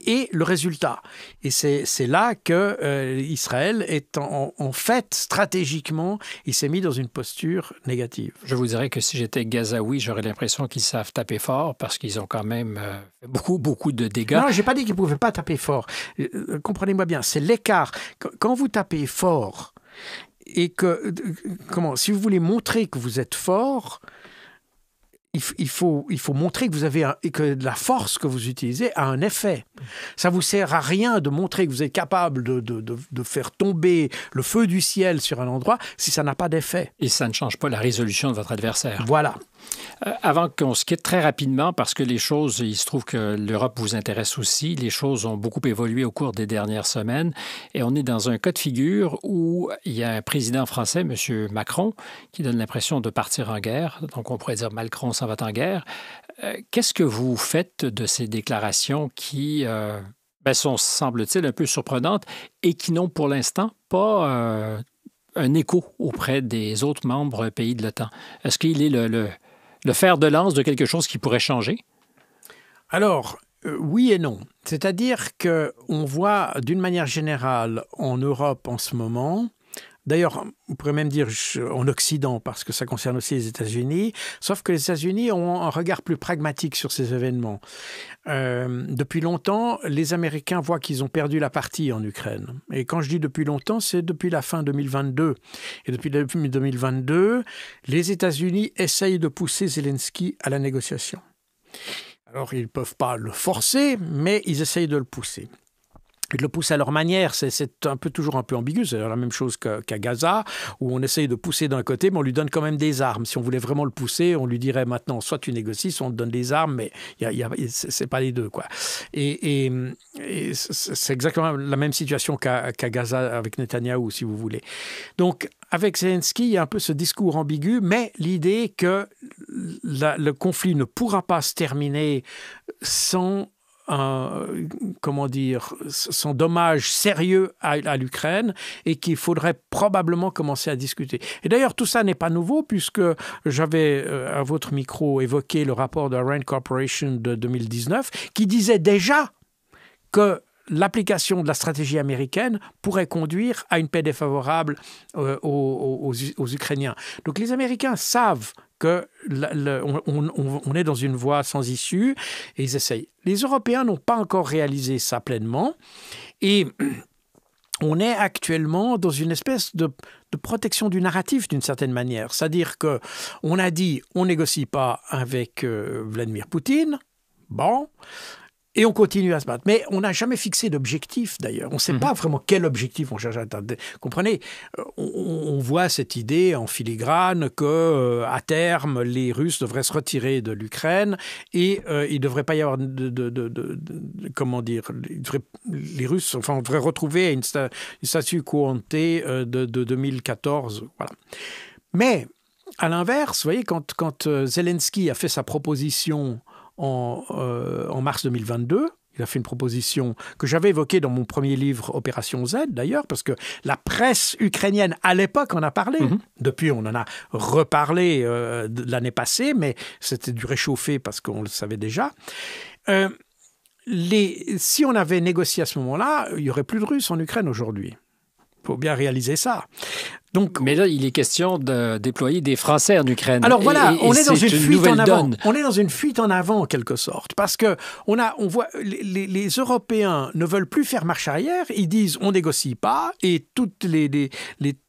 et le résultat. Et c'est là que Israël est en fait, stratégiquement, il s'est mis dans une posture négative. Je vous dirais que si j'étais gazaoui, j'aurais l'impression qu'ils savent taper fort parce qu'ils ont quand même fait beaucoup de dégâts. Non, je n'ai pas dit qu'ils ne pouvaient pas taper fort. Comprenez-moi bien, c'est l'écart. Quand vous tapez fort et que, si vous voulez montrer que vous êtes fort, il faut montrer que vous avez que la force que vous utilisez a un effet. Ça vous sert à rien de montrer que vous êtes capable de faire tomber le feu du ciel sur un endroit si ça n'a pas d'effet. Et ça ne change pas la résolution de votre adversaire. Voilà. Avant qu'on se quitte très rapidement, parce que les choses, il se trouve que l'Europe vous intéresse aussi, les choses ont beaucoup évolué au cours des dernières semaines et on est dans un cas de figure où il y a un président français, M. Macron, qui donne l'impression de partir en guerre. Donc on pourrait dire Macron s'en va en guerre. Qu'est-ce que vous faites de ces déclarations qui sont, semble-t-il, un peu surprenantes et qui n'ont pour l'instant pas un écho auprès des autres membres pays de l'OTAN? Est-ce qu'il est le fer de lance de quelque chose qui pourrait changer? Alors, oui et non. C'est-à-dire qu'on voit d'une manière générale en Europe en ce moment, d'ailleurs, on pourrait même dire en Occident, parce que ça concerne aussi les États-Unis, sauf que les États-Unis ont un regard plus pragmatique sur ces événements. Depuis longtemps, les Américains voient qu'ils ont perdu la partie en Ukraine. Et quand je dis depuis longtemps, c'est depuis la fin 2022. Et depuis 2022, les États-Unis essayent de pousser Zelensky à la négociation. Alors, ils ne peuvent pas le forcer, mais ils essayent de le pousser. Ils le poussent à leur manière, c'est toujours un peu ambigu, c'est la même chose qu'à Gaza, où on essaye de pousser d'un côté, mais on lui donne quand même des armes. Si on voulait vraiment le pousser, on lui dirait maintenant, soit tu négocies, soit on te donne des armes, mais c'est pas les deux, quoi. Et c'est exactement la même situation qu'à Gaza avec Netanyahou, si vous voulez. Donc, avec Zelensky, il y a un peu ce discours ambigu, mais l'idée que le conflit ne pourra pas se terminer sans sans dommage sérieux à l'Ukraine et qu'il faudrait probablement commencer à discuter. Et d'ailleurs, tout ça n'est pas nouveau puisque j'avais à votre micro évoqué le rapport de Rand Corporation de 2019 qui disait déjà que l'application de la stratégie américaine pourrait conduire à une paix défavorable aux Ukrainiens. Donc les Américains savent qu'on est dans une voie sans issue et ils essayent. Les Européens n'ont pas encore réalisé ça pleinement et on est actuellement dans une espèce de protection du narratif d'une certaine manière. C'est-à-dire qu'on a dit on ne négocie pas avec Vladimir Poutine, bon, et on continue à se battre. Mais on n'a jamais fixé d'objectif, d'ailleurs. On ne sait pas vraiment quel objectif on cherche à atteindre. Comprenez, on voit cette idée en filigrane qu'à terme, les Russes devraient se retirer de l'Ukraine et il ne devrait pas y avoir comment dire, les Russes, enfin, on devrait retrouver une statut quo ante de 2014. Voilà. Mais, à l'inverse, vous voyez, quand Zelensky a fait sa proposition en mars 2022. Il a fait une proposition que j'avais évoquée dans mon premier livre Opération Z, d'ailleurs, parce que la presse ukrainienne, à l'époque, en a parlé. Depuis, on en a reparlé l'année passée, mais c'était du réchauffé parce qu'on le savait déjà. Si on avait négocié à ce moment-là, il n'y aurait plus de Russes en Ukraine aujourd'hui. Il faut bien réaliser ça. Donc, mais là, il est question de déployer des Français en Ukraine. Alors voilà, on est dans une fuite en avant. Donne. On est dans une fuite en avant, en quelque sorte. Parce que on voit les Européens ne veulent plus faire marche arrière. Ils disent on négocie pas. Et toutes les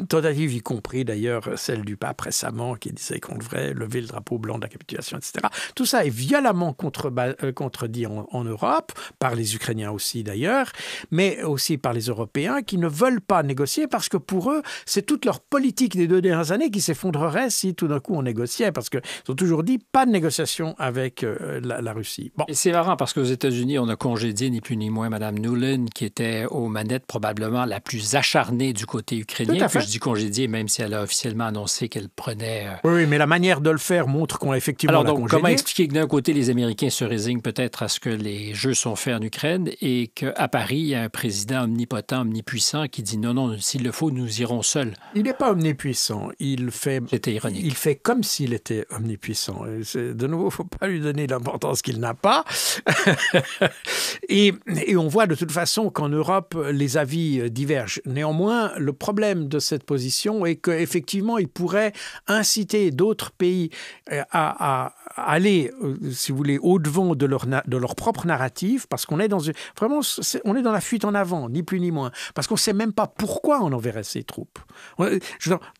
tentatives, y compris d'ailleurs celle du pape récemment, qui disait qu'on devrait lever le drapeau blanc de la capitulation, etc. Tout ça est violemment contredit en Europe, par les Ukrainiens aussi d'ailleurs, mais aussi par les Européens qui ne veulent pas négocier parce que pour eux, c'est toute leur politique des 2 dernières années qui s'effondrerait si tout d'un coup on négociait, parce qu'ils ont toujours dit pas de négociation avec la Russie. Bon. Et c'est marrant parce qu'aux États-Unis, on a congédié ni plus ni moins Mme Nuland, qui était aux manettes probablement la plus acharnée du côté ukrainien. Puis je dis congédié, même si elle a officiellement annoncé qu'elle prenait... Oui, mais la manière de le faire montre qu'on a effectivement Alors donc, comment expliquer que d'un côté, les Américains se résignent peut-être à ce que les jeux sont faits en Ukraine et qu'à Paris, il y a un président omnipotent, omnipuissant qui dit non, s'il le faut, nous irons seuls. Il n'est pas omnipuissant. C'était ironique. Il fait comme s'il était omnipuissant. De nouveau, il ne faut pas lui donner l'importance qu'il n'a pas. et on voit de toute façon qu'en Europe, les avis divergent. Néanmoins, le problème de cette position est qu'effectivement, il pourrait inciter d'autres pays à aller, si vous voulez, au-devant de leur propre narrative, parce qu'on est on est dans la fuite en avant, ni plus ni moins. Parce qu'on ne sait même pas pourquoi on enverrait ces troupes.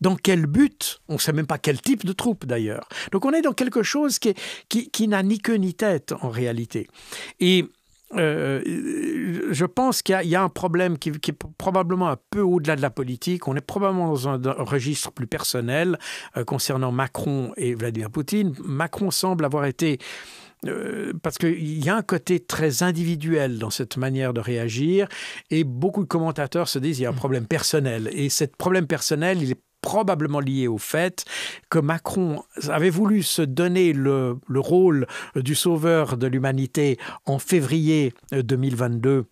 Dans quel but? On ne sait même pas quel type de troupes, d'ailleurs. Donc on est dans quelque chose qui n'a ni queue ni tête, en réalité. Et je pense qu'il y a un problème qui est probablement un peu au-delà de la politique. On est probablement dans un registre plus personnel concernant Macron et Vladimir Poutine. Macron semble avoir été... parce qu'il y a un côté très individuel dans cette manière de réagir et beaucoup de commentateurs se disent qu'il y a un problème personnel. Et ce problème personnel, il est probablement lié au fait que Macron avait voulu se donner le rôle du sauveur de l'humanité en février 2022,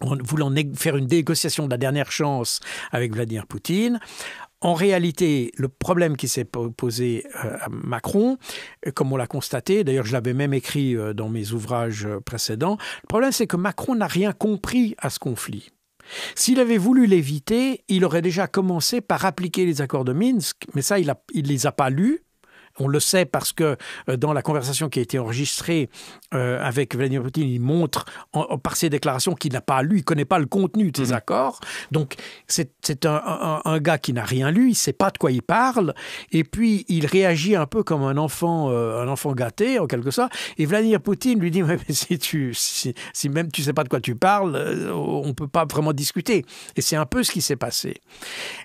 en voulant faire une négociation de la dernière chance avec Vladimir Poutine. En réalité, le problème qui s'est posé à Macron, comme on l'a constaté, d'ailleurs je l'avais même écrit dans mes ouvrages précédents, le problème c'est que Macron n'a rien compris à ce conflit. S'il avait voulu l'éviter, il aurait déjà commencé par appliquer les accords de Minsk, mais ça, il ne les a pas lus. On le sait parce que dans la conversation qui a été enregistrée avec Vladimir Poutine, il montre par ses déclarations qu'il n'a pas lu, il ne connaît pas le contenu de ces accords. Donc c'est un gars qui n'a rien lu, il ne sait pas de quoi il parle, et puis il réagit un peu comme un enfant gâté en quelque sorte. Et Vladimir Poutine lui dit mais si même tu ne sais pas de quoi tu parles, on ne peut pas vraiment discuter. Et c'est un peu ce qui s'est passé.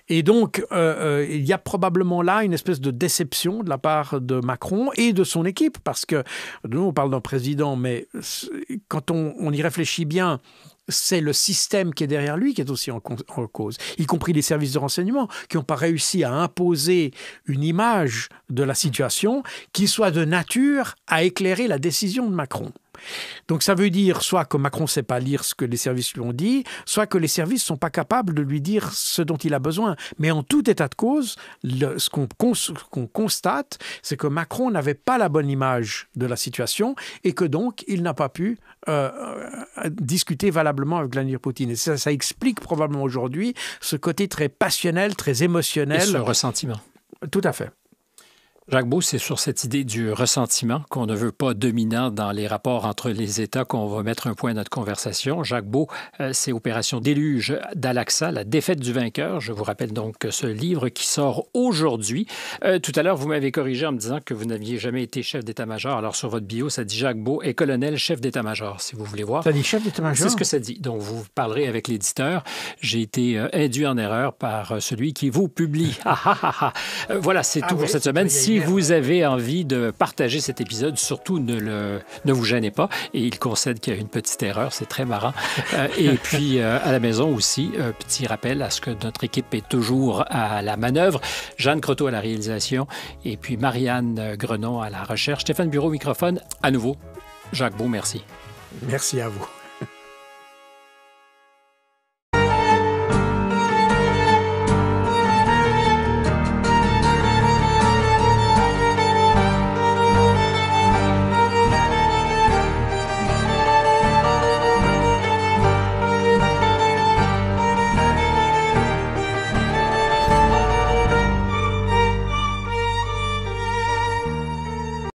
Et donc il y a probablement là une espèce de déception de la part de Macron et de son équipe, parce que nous on parle d'un président, mais quand on y réfléchit bien, c'est le système qui est derrière lui qui est aussi en cause, y compris les services de renseignement qui n'ont pas réussi à imposer une image de la situation qui soit de nature à éclairer la décision de Macron. Donc ça veut dire soit que Macron ne sait pas lire ce que les services lui ont dit, soit que les services ne sont pas capables de lui dire ce dont il a besoin. Mais en tout état de cause, ce qu'on constate, c'est que Macron n'avait pas la bonne image de la situation et que donc il n'a pas pu discuter valablement avec Vladimir Poutine. Et ça explique probablement aujourd'hui ce côté très passionnel, très émotionnel. Et ce ressentiment. Tout à fait. Jacques Beau, c'est sur cette idée du ressentiment qu'on ne veut pas dominant dans les rapports entre les États qu'on va mettre un point à notre conversation. Jacques Beau, c'est Opération Déluge d'Al-Aqsa, la défaite du vainqueur. Je vous rappelle donc ce livre qui sort aujourd'hui. Tout à l'heure, vous m'avez corrigé en me disant que vous n'aviez jamais été chef d'état-major. Alors sur votre bio, ça dit Jacques Beau est colonel chef d'état-major, si vous voulez voir. Ça dit chef d'état-major? C'est ce que ça dit. Donc vous parlerez avec l'éditeur. J'ai été induit en erreur par celui qui vous publie. Voilà, c'est tout pour cette semaine. Si vous avez envie de partager cet épisode, surtout ne vous gênez pas. Et il concède qu'il y a une petite erreur, c'est très marrant. Et puis, à la maison aussi, petit rappel à ce que notre équipe est toujours à la manœuvre. Jeanne Croteau à la réalisation et puis Marianne Grenon à la recherche. Stéphane Bureau, microphone. À nouveau, Jacques Beau, merci. Merci à vous.